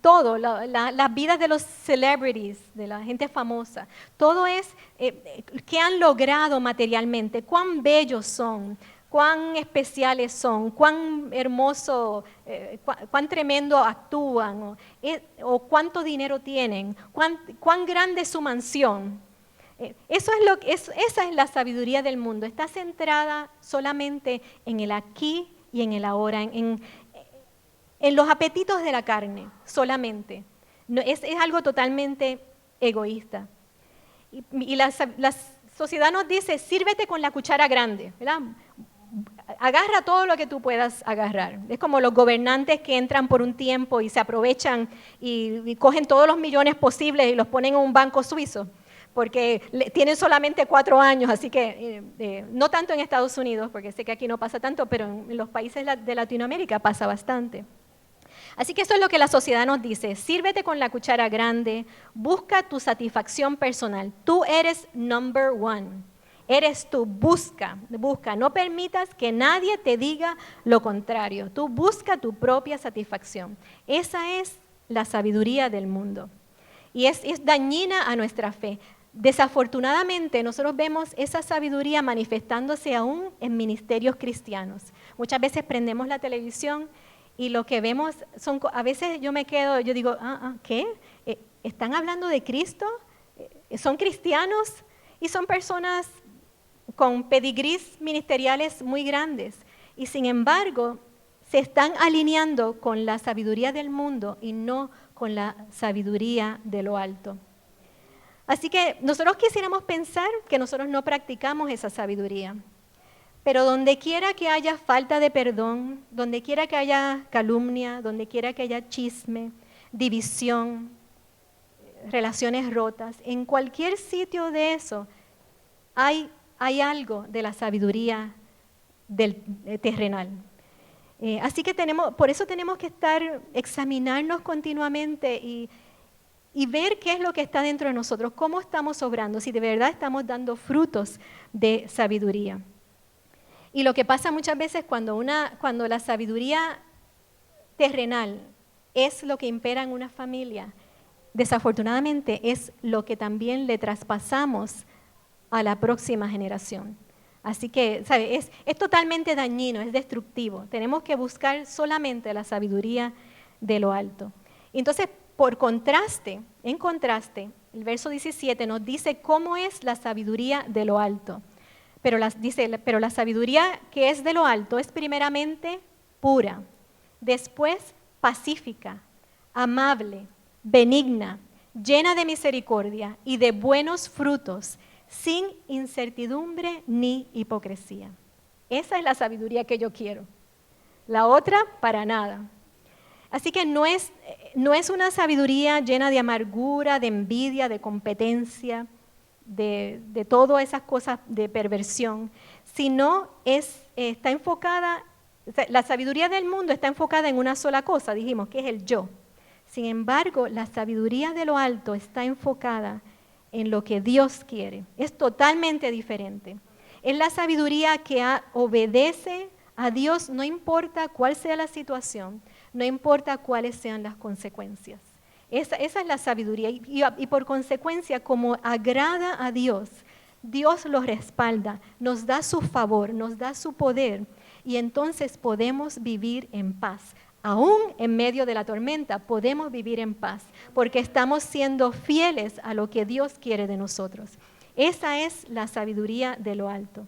todo, las vidas de los celebrities, de la gente famosa, todo es qué han logrado materialmente, cuán bellos son, cuán especiales son, cuán hermoso, cuán tremendo actúan, o cuánto dinero tienen, cuán grande es su mansión. Esa es la sabiduría del mundo, está centrada solamente en el aquí y en el ahora, en los apetitos de la carne solamente. No, es algo totalmente egoísta. Y la sociedad nos dice, sírvete con la cuchara grande, ¿verdad? Agarra todo lo que tú puedas agarrar. Es como los gobernantes que entran por un tiempo y se aprovechan y cogen todos los millones posibles y los ponen en un banco suizo, porque tienen solamente 4 años, así que no tanto en Estados Unidos, porque sé que aquí no pasa tanto, pero en los países de Latinoamérica pasa bastante. Así que eso es lo que la sociedad nos dice, sírvete con la cuchara grande, busca tu satisfacción personal, tú eres number one, eres tú, busca, no permitas que nadie te diga lo contrario, tú busca tu propia satisfacción. Esa es la sabiduría del mundo y es dañina a nuestra fe. Desafortunadamente, nosotros vemos esa sabiduría manifestándose aún en ministerios cristianos. Muchas veces prendemos la televisión y lo que vemos son, a veces yo digo, ¿qué? ¿Están hablando de Cristo? ¿Son cristianos? Y son personas con pedigrís ministeriales muy grandes. Y sin embargo, se están alineando con la sabiduría del mundo y no con la sabiduría de lo alto. Así que nosotros quisiéramos pensar que nosotros no practicamos esa sabiduría. Pero donde quiera que haya falta de perdón, donde quiera que haya calumnia, donde quiera que haya chisme, división, relaciones rotas, en cualquier sitio de eso hay algo de la sabiduría terrenal. Así que por eso tenemos que examinarnos continuamente y ver qué es lo que está dentro de nosotros, cómo estamos obrando, si de verdad estamos dando frutos de sabiduría. Y lo que pasa muchas veces cuando la sabiduría terrenal es lo que impera en una familia, desafortunadamente es lo que también le traspasamos a la próxima generación. Así que, ¿sabe? Es totalmente dañino, es destructivo. Tenemos que buscar solamente la sabiduría de lo alto. Entonces, en contraste, el verso 17 nos dice cómo es la sabiduría de lo alto. Pero la sabiduría que es de lo alto es primeramente pura, después pacífica, amable, benigna, llena de misericordia y de buenos frutos, sin incertidumbre ni hipocresía. Esa es la sabiduría que yo quiero. La otra, para nada. Así que no es una sabiduría llena de amargura, de envidia, de competencia, de todas esas cosas de perversión, sino está enfocada, o sea, la sabiduría del mundo está enfocada en una sola cosa, dijimos, que es el yo. Sin embargo, la sabiduría de lo alto está enfocada en lo que Dios quiere. Es totalmente diferente. Es la sabiduría que obedece a Dios, no importa cuál sea la situación, no importa cuáles sean las consecuencias. Esa es la sabiduría y por consecuencia, como agrada a Dios, Dios los respalda, nos da su favor, nos da su poder y entonces podemos vivir en paz. Aún en medio de la tormenta podemos vivir en paz porque estamos siendo fieles a lo que Dios quiere de nosotros. Esa es la sabiduría de lo alto.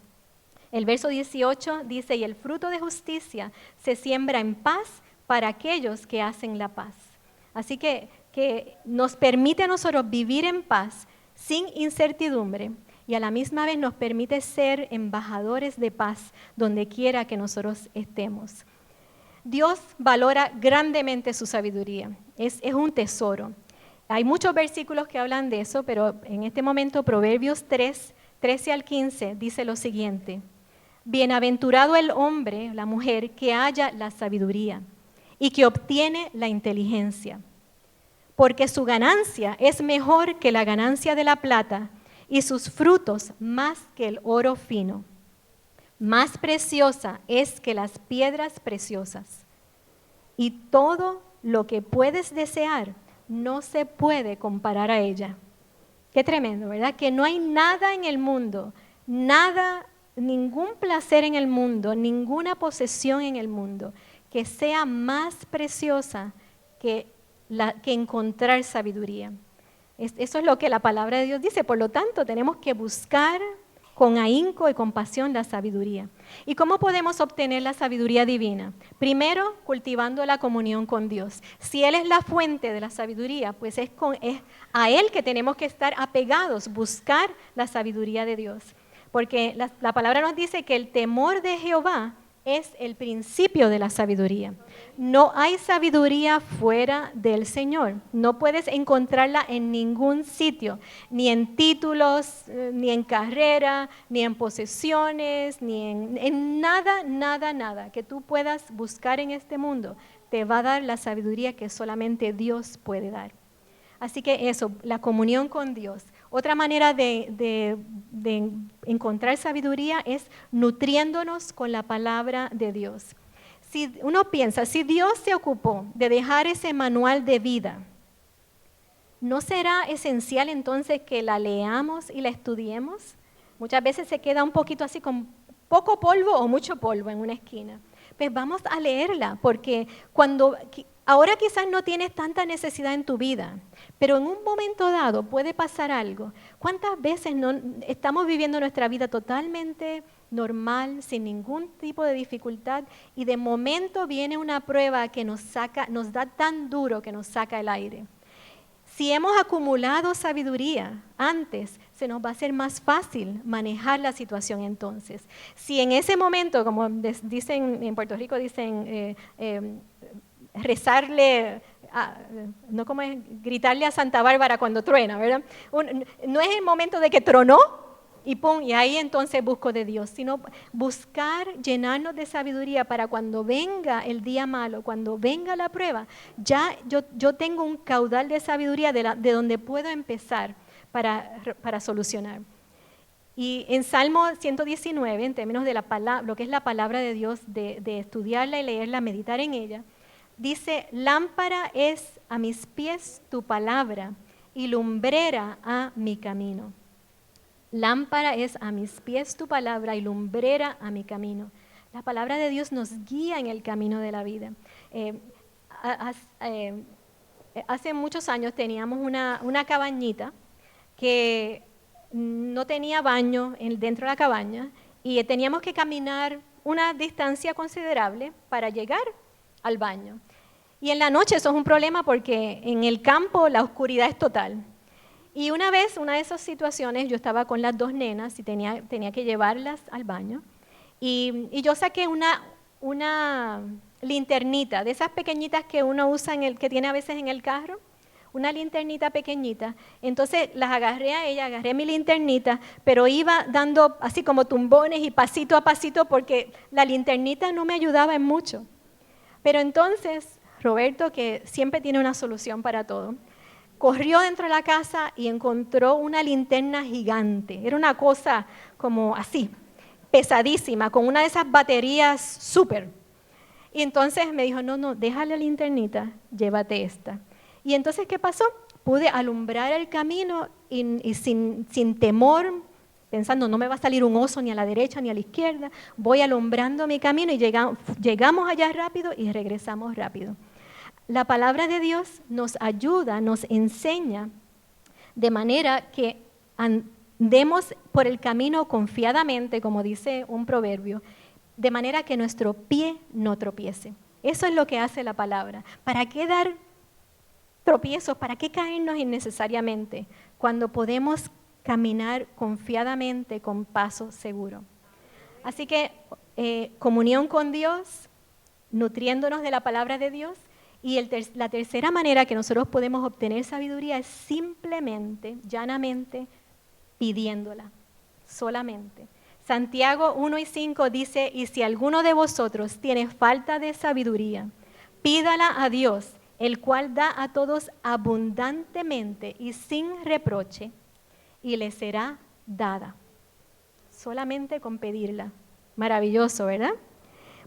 El verso 18 dice, y el fruto de justicia se siembra en paz para aquellos que hacen la paz. Así que nos permite a nosotros vivir en paz sin incertidumbre y a la misma vez nos permite ser embajadores de paz donde quiera que nosotros estemos. Dios valora grandemente su sabiduría, es un tesoro. Hay muchos versículos que hablan de eso, pero en este momento Proverbios 3, 13 al 15 dice lo siguiente: bienaventurado el hombre, la mujer, que halla la sabiduría y que obtiene la inteligencia, porque su ganancia es mejor que la ganancia de la plata y sus frutos más que el oro fino. Más preciosa es que las piedras preciosas. Y todo lo que puedes desear no se puede comparar a ella. Qué tremendo, ¿verdad? Que no hay nada en el mundo, nada, ningún placer en el mundo, ninguna posesión en el mundo que sea más preciosa que encontrar sabiduría. Eso es lo que la palabra de Dios dice. Por lo tanto, tenemos que buscar con ahínco y compasión la sabiduría. ¿Y cómo podemos obtener la sabiduría divina? Primero, cultivando la comunión con Dios. Si Él es la fuente de la sabiduría, pues es a Él que tenemos que estar apegados, buscar la sabiduría de Dios. Porque la palabra nos dice que el temor de Jehová es el principio de la sabiduría. No hay sabiduría fuera del Señor. No puedes encontrarla en ningún sitio, ni en títulos, ni en carrera, ni en posesiones, ni en nada, nada, nada que tú puedas buscar en este mundo. Te va a dar la sabiduría que solamente Dios puede dar. Así que eso, la comunión con Dios. Otra manera de encontrar sabiduría es nutriéndonos con la palabra de Dios. Si uno piensa, si Dios se ocupó de dejar ese manual de vida, ¿no será esencial entonces que la leamos y la estudiemos? Muchas veces se queda un poquito así con poco polvo o mucho polvo en una esquina. Pues vamos a leerla, porque ahora quizás no tienes tanta necesidad en tu vida, pero en un momento dado puede pasar algo. ¿Cuántas veces estamos viviendo nuestra vida totalmente normal, sin ningún tipo de dificultad, y de momento viene una prueba que nos da tan duro que nos saca el aire? Si hemos acumulado sabiduría antes, se nos va a hacer más fácil manejar la situación entonces. Si en ese momento, como dicen en Puerto Rico, dicen rezarle, no como es, gritarle a Santa Bárbara cuando truena, ¿verdad? No es el momento de que tronó y pum, y ahí entonces busco de Dios, sino buscar llenarnos de sabiduría para cuando venga el día malo, cuando venga la prueba, ya yo tengo un caudal de sabiduría de donde puedo empezar para solucionar. Y en Salmo 119, en términos de lo que es la palabra de Dios, de estudiarla y leerla, meditar en ella, dice: lámpara es a mis pies tu palabra y lumbrera a mi camino. Lámpara es a mis pies tu palabra y lumbrera a mi camino. La palabra de Dios nos guía en el camino de la vida. Hace muchos años teníamos una cabañita que no tenía baño dentro de la cabaña y teníamos que caminar una distancia considerable para llegar al baño. Y en la noche eso es un problema porque en el campo la oscuridad es total. Y una vez, una de esas situaciones, yo estaba con las dos nenas y tenía que llevarlas al baño. Y yo saqué una linternita, de esas pequeñitas que uno usa, que tiene a veces en el carro, una linternita pequeñita. Entonces las agarré a ella, agarré mi linternita, pero iba dando así como tumbones y pasito a pasito porque la linternita no me ayudaba en mucho. Pero entonces Roberto, que siempre tiene una solución para todo, corrió dentro de la casa y encontró una linterna gigante. Era una cosa como así, pesadísima, con una de esas baterías súper. Y entonces me dijo, no, déjale la linternita, llévate esta. Y entonces, ¿qué pasó? Pude alumbrar el camino y sin temor, pensando, no me va a salir un oso ni a la derecha ni a la izquierda, voy alumbrando mi camino y llegamos allá rápido y regresamos rápido. La palabra de Dios nos ayuda, nos enseña de manera que andemos por el camino confiadamente, como dice un proverbio, de manera que nuestro pie no tropiece. Eso es lo que hace la palabra. ¿Para qué dar tropiezos? ¿Para qué caernos innecesariamente cuando podemos caminar confiadamente con paso seguro? Así que comunión con Dios, nutriéndonos de la palabra de Dios. Y la tercera manera que nosotros podemos obtener sabiduría es simplemente, llanamente, pidiéndola, solamente. Santiago 1:5 dice, y si alguno de vosotros tiene falta de sabiduría, pídala a Dios, el cual da a todos abundantemente y sin reproche, y le será dada. Solamente con pedirla. Maravilloso, ¿verdad?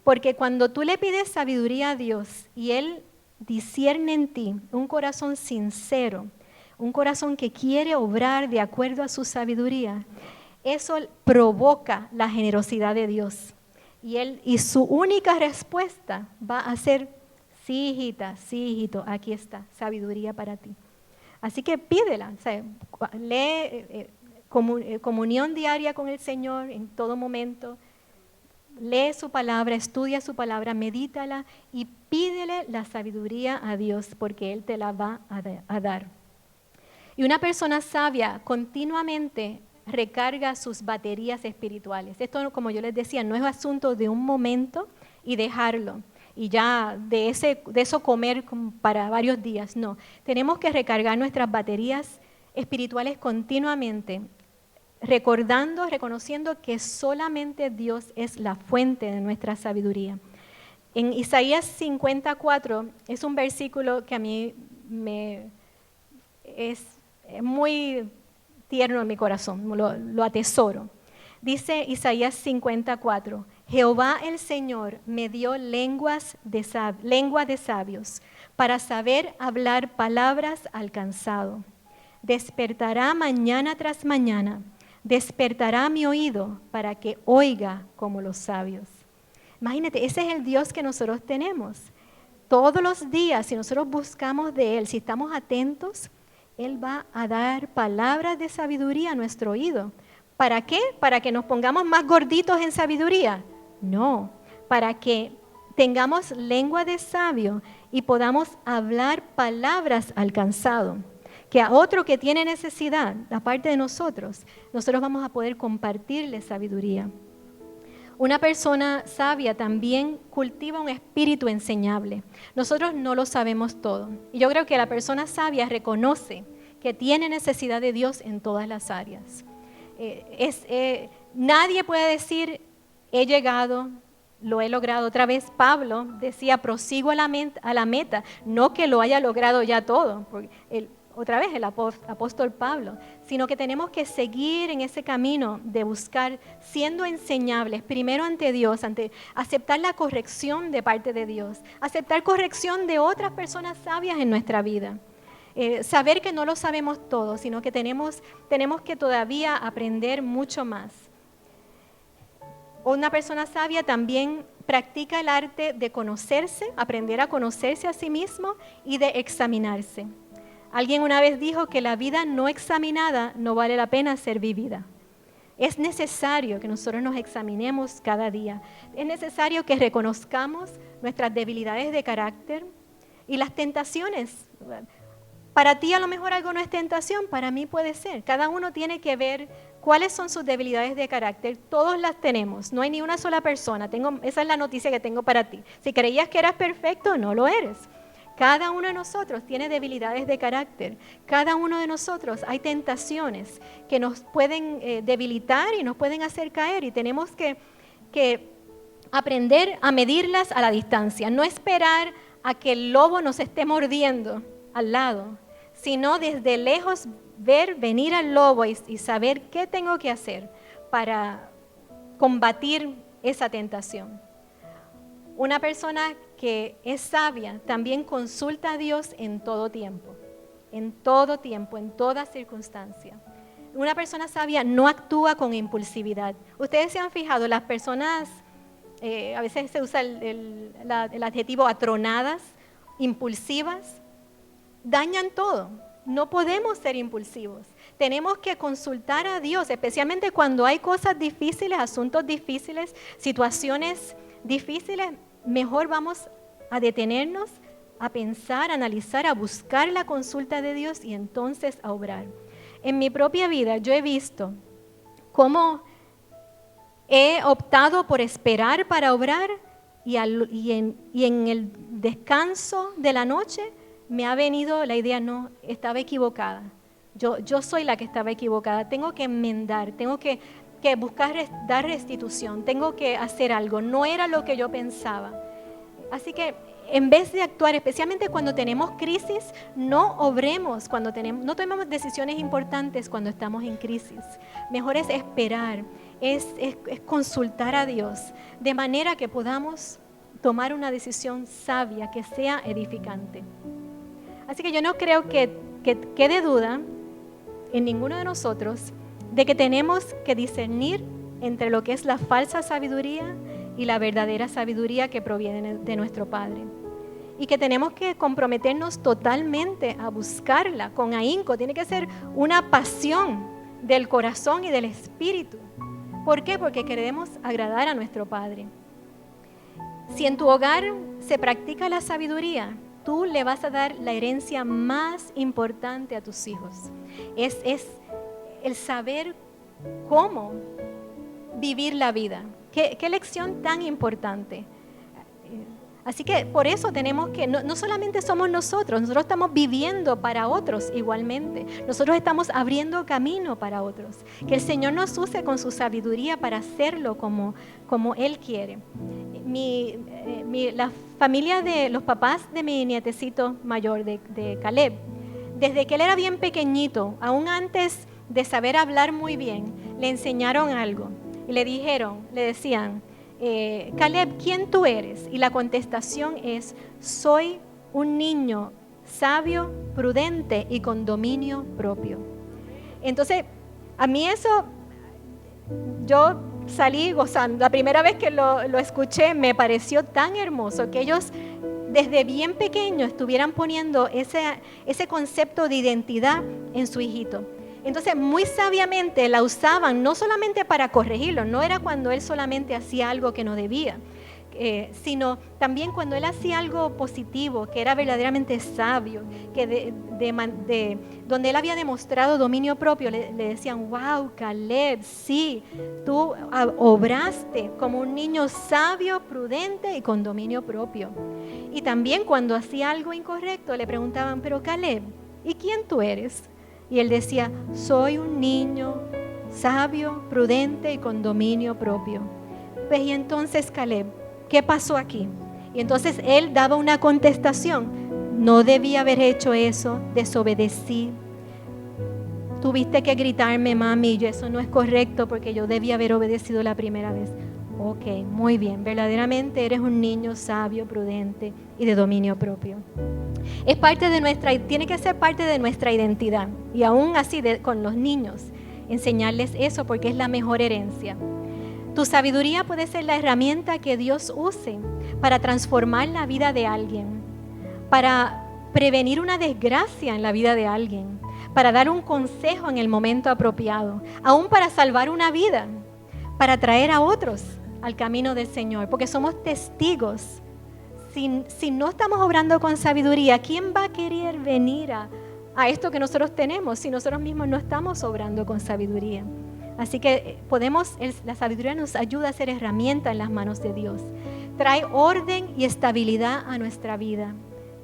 Porque cuando tú le pides sabiduría a Dios y Él discierne en ti un corazón sincero, un corazón que quiere obrar de acuerdo a su sabiduría, eso provoca la generosidad de Dios. Y su única respuesta va a ser, sí, hijita, sí, hijito, aquí está, sabiduría para ti. Así que pídela, o sea, lee comunión diaria con el Señor en todo momento. Lee su palabra, estudia su palabra, medítala y pídele la sabiduría a Dios porque Él te la va a dar. Y una persona sabia continuamente recarga sus baterías espirituales. Esto, como yo les decía, no es asunto de un momento y dejarlo y ya de eso comer para varios días. No, tenemos que recargar nuestras baterías espirituales continuamente, reconociendo que solamente Dios es la fuente de nuestra sabiduría. En Isaías 54 es un versículo que a mí es muy tierno en mi corazón, lo atesoro. Dice Isaías 54, Jehová el Señor me dio lengua de sabios para saber hablar palabras al cansado. Despertará mañana tras mañana, despertará mi oído para que oiga como los sabios. Imagínate, ese es el Dios que nosotros tenemos. Todos los días, si nosotros buscamos de Él, si estamos atentos, Él va a dar palabras de sabiduría a nuestro oído. ¿Para qué? ¿Para que nos pongamos más gorditos en sabiduría? No, para que tengamos lengua de sabio y podamos hablar palabras al cansado. Que a otro que tiene necesidad, aparte de nosotros vamos a poder compartirle sabiduría. Una persona sabia también cultiva un espíritu enseñable. Nosotros no lo sabemos todo. Y yo creo que la persona sabia reconoce que tiene necesidad de Dios en todas las áreas. Nadie puede decir, he llegado, lo he logrado. Otra vez Pablo decía, prosigo a la meta, no que lo haya logrado ya todo, porque otra vez el apóstol Pablo, sino que tenemos que seguir en ese camino de buscar, siendo enseñables, primero ante Dios, aceptar la corrección de parte de Dios, aceptar corrección de otras personas sabias en nuestra vida. Saber que no lo sabemos todo, sino que tenemos que todavía aprender mucho más. Una persona sabia también practica el arte de conocerse, aprender a conocerse a sí mismo y de examinarse. Alguien una vez dijo que la vida no examinada no vale la pena ser vivida. Es necesario que nosotros nos examinemos cada día. Es necesario que reconozcamos nuestras debilidades de carácter y las tentaciones. Para ti a lo mejor algo no es tentación, para mí puede ser. Cada uno tiene que ver cuáles son sus debilidades de carácter. Todos las tenemos, no hay ni una sola persona. Esa es la noticia que tengo para ti. Si creías que eras perfecto, no lo eres. Cada uno de nosotros tiene debilidades de carácter. Cada uno de nosotros hay tentaciones que nos pueden debilitar y nos pueden hacer caer. Y tenemos que aprender a medirlas a la distancia. No esperar a que el lobo nos esté mordiendo al lado, sino desde lejos ver venir al lobo y saber qué tengo que hacer para combatir esa tentación. Una persona que es sabia también consulta a Dios en todo tiempo, en toda circunstancia. Una persona sabia no actúa con impulsividad. Ustedes se han fijado, las personas, a veces se usa el adjetivo atronadas, impulsivas, dañan todo. No podemos ser impulsivos. Tenemos que consultar a Dios, especialmente cuando hay cosas difíciles, asuntos difíciles, situaciones difíciles. Mejor vamos a detenernos, a pensar, a analizar, a buscar la consulta de Dios y entonces a obrar. En mi propia vida yo he visto cómo he optado por esperar para obrar y en el descanso de la noche me ha venido la idea, no, estaba equivocada. Yo soy la que estaba equivocada, tengo que enmendar, tengo que buscar dar restitución, tengo que hacer algo, no era lo que yo pensaba. Así que en vez de actuar, especialmente cuando tenemos crisis, no obremos no tomemos decisiones importantes cuando estamos en crisis. Mejor es esperar, es consultar a Dios, de manera que podamos tomar una decisión sabia, que sea edificante. Así que yo no creo que quede duda en ninguno de nosotros de que tenemos que discernir entre lo que es la falsa sabiduría y la verdadera sabiduría que proviene de nuestro Padre. Y que tenemos que comprometernos totalmente a buscarla con ahínco. Tiene que ser una pasión del corazón y del espíritu. ¿Por qué? Porque queremos agradar a nuestro Padre. Si en tu hogar se practica la sabiduría, tú le vas a dar la herencia más importante a tus hijos. Es el saber cómo vivir la vida. ¿Qué lección tan importante? Así que por eso tenemos que, no solamente somos nosotros estamos viviendo para otros igualmente. Nosotros estamos abriendo camino para otros. Que el Señor nos use con su sabiduría para hacerlo como Él quiere. La familia de los papás de mi nietecito mayor, de Caleb, desde que él era bien pequeñito, aún antes de saber hablar muy bien, le enseñaron algo. Y le decían, Caleb, ¿quién tú eres? Y la contestación es, soy un niño sabio, prudente y con dominio propio. Entonces, a mí eso, yo salí gozando. La primera vez que lo escuché me pareció tan hermoso que ellos desde bien pequeños estuvieran poniendo ese concepto de identidad en su hijito. Entonces, muy sabiamente la usaban no solamente para corregirlo, no era cuando él solamente hacía algo que no debía, sino también cuando él hacía algo positivo, que era verdaderamente sabio, que donde él había demostrado dominio propio, le decían, wow, Caleb, sí, tú obraste como un niño sabio, prudente y con dominio propio. Y también cuando hacía algo incorrecto, le preguntaban, pero Caleb, ¿y quién tú eres? Y él decía, soy un niño sabio, prudente y con dominio propio. Pues y entonces Caleb, ¿qué pasó aquí? Y entonces él daba una contestación, no debía haber hecho eso, desobedecí. Tuviste que gritarme, mami, y eso no es correcto porque yo debía haber obedecido la primera vez. Ok, muy bien, verdaderamente eres un niño sabio, prudente y de dominio propio. Es parte de tiene que ser parte de nuestra identidad. Y aún así con los niños, enseñarles eso porque es la mejor herencia. Tu sabiduría puede ser la herramienta que Dios use para transformar la vida de alguien, para prevenir una desgracia en la vida de alguien, para dar un consejo en el momento apropiado, aún para salvar una vida, para traer a otros al camino del Señor, porque somos testigos. Si no estamos obrando con sabiduría, ¿quién va a querer venir a esto que nosotros tenemos si nosotros mismos no estamos obrando con sabiduría? Así que la sabiduría nos ayuda a ser herramienta en las manos de Dios. Trae orden y estabilidad a nuestra vida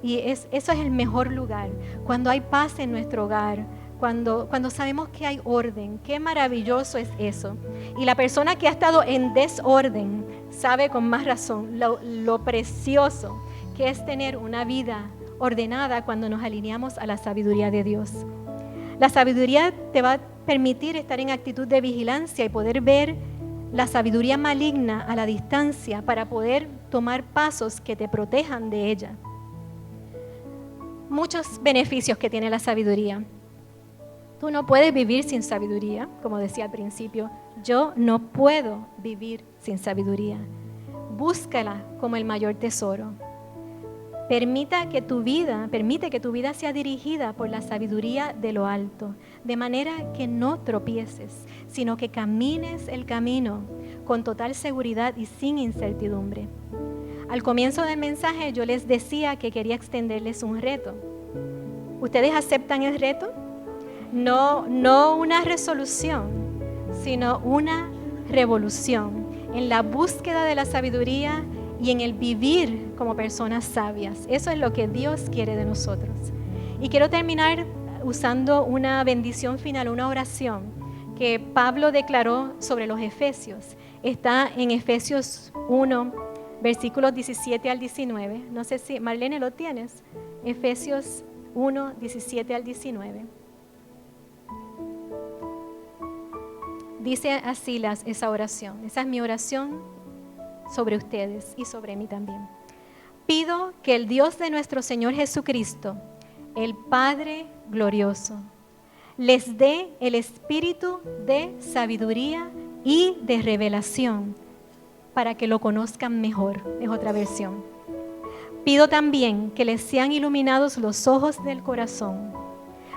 Y eso es el mejor lugar, cuando hay paz en nuestro hogar, cuando sabemos que hay orden. Qué maravilloso es eso. Y la persona que ha estado en desorden sabe con más razón lo precioso que es tener una vida ordenada cuando nos alineamos a la sabiduría de Dios. La sabiduría te va a permitir estar en actitud de vigilancia y poder ver la sabiduría maligna a la distancia para poder tomar pasos que te protejan de ella. Muchos beneficios que tiene la sabiduría. Tú no puedes vivir sin sabiduría, como decía al principio. Yo no puedo vivir sin sabiduría. Búscala como el mayor tesoro. Permite que tu vida sea dirigida por la sabiduría de lo alto, de manera que no tropieces, sino que camines el camino con total seguridad y sin incertidumbre. Al comienzo del mensaje yo les decía que quería extenderles un reto. ¿Ustedes aceptan el reto? No una resolución, sino una revolución en la búsqueda de la sabiduría y en el vivir como personas sabias. Eso es lo que Dios quiere de nosotros. Y quiero terminar usando una bendición final, una oración que Pablo declaró sobre los Efesios. Está en Efesios 1, versículos 17 al 19. No sé si, Marlene, ¿lo tienes? Efesios 1, 17 al 19. Dice así esa oración. Esa es mi oración sobre ustedes y sobre mí también. Pido que el Dios de nuestro Señor Jesucristo, el Padre glorioso, les dé el espíritu de sabiduría y de revelación para que lo conozcan mejor. Es otra versión. Pido también que les sean iluminados los ojos del corazón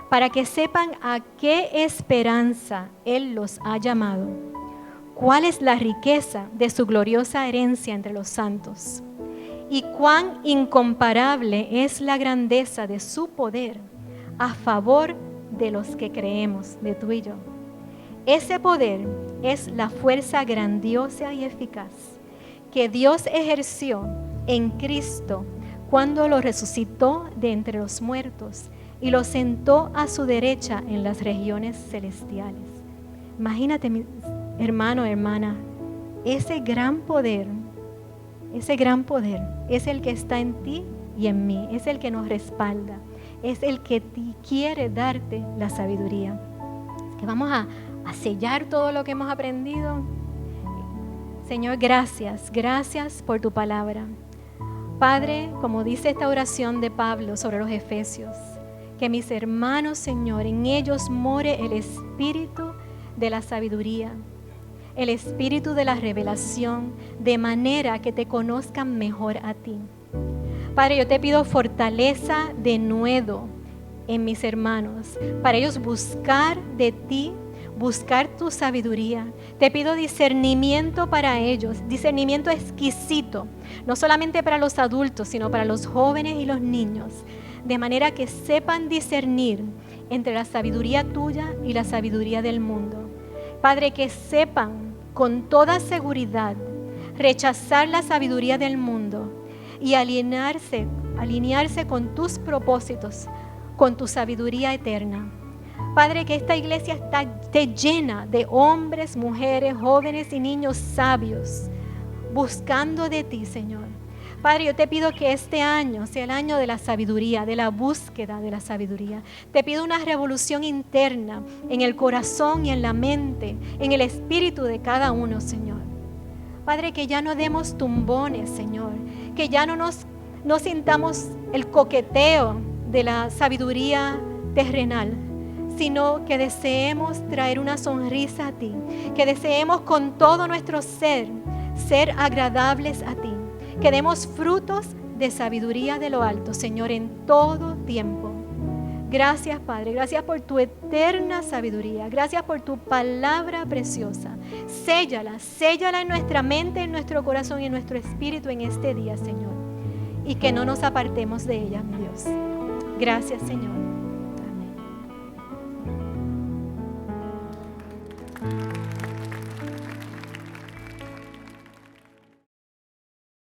para que sepan a qué esperanza Él los ha llamado. ¿Cuál es la riqueza de su gloriosa herencia entre los santos? ¿Y cuán incomparable es la grandeza de su poder a favor de los que creemos, de tú y yo? Ese poder es la fuerza grandiosa y eficaz que Dios ejerció en Cristo cuando lo resucitó de entre los muertos y lo sentó a su derecha en las regiones celestiales. Imagínate, hermano, hermana, ese gran poder es el que está en ti y en mí, es el que nos respalda, es el que quiere darte la sabiduría. Que vamos a sellar todo lo que hemos aprendido. Señor, gracias por tu palabra. Padre, como dice esta oración de Pablo sobre los Efesios, que mis hermanos, Señor, en ellos more el espíritu de la sabiduría, el espíritu de la revelación, de manera que te conozcan mejor a ti. Padre, yo te pido fortaleza de nuevo en mis hermanos, para ellos buscar de ti, buscar tu sabiduría. Te pido discernimiento para ellos, discernimiento exquisito, no solamente para los adultos, sino para los jóvenes y los niños, de manera que sepan discernir entre la sabiduría tuya y la sabiduría del mundo. Padre, que sepan con toda seguridad rechazar la sabiduría del mundo y alinearse con tus propósitos, con tu sabiduría eterna. Padre, que esta iglesia esté llena de hombres, mujeres, jóvenes y niños sabios, buscando de ti, Señor. Padre, yo te pido que este año sea el año de la sabiduría, de la búsqueda de la sabiduría. Te pido una revolución interna en el corazón y en la mente, en el espíritu de cada uno, Señor. Padre, que ya no demos tumbones, Señor, que ya no sintamos el coqueteo de la sabiduría terrenal, sino que deseemos traer una sonrisa a ti, que deseemos con todo nuestro ser agradables a ti, que demos frutos de sabiduría de lo alto, Señor, en todo tiempo. Gracias, Padre, gracias por tu eterna sabiduría, gracias por tu palabra preciosa. Séllala en nuestra mente, en nuestro corazón y en nuestro espíritu en este día, Señor, y que no nos apartemos de ella, mi Dios. Gracias, Señor.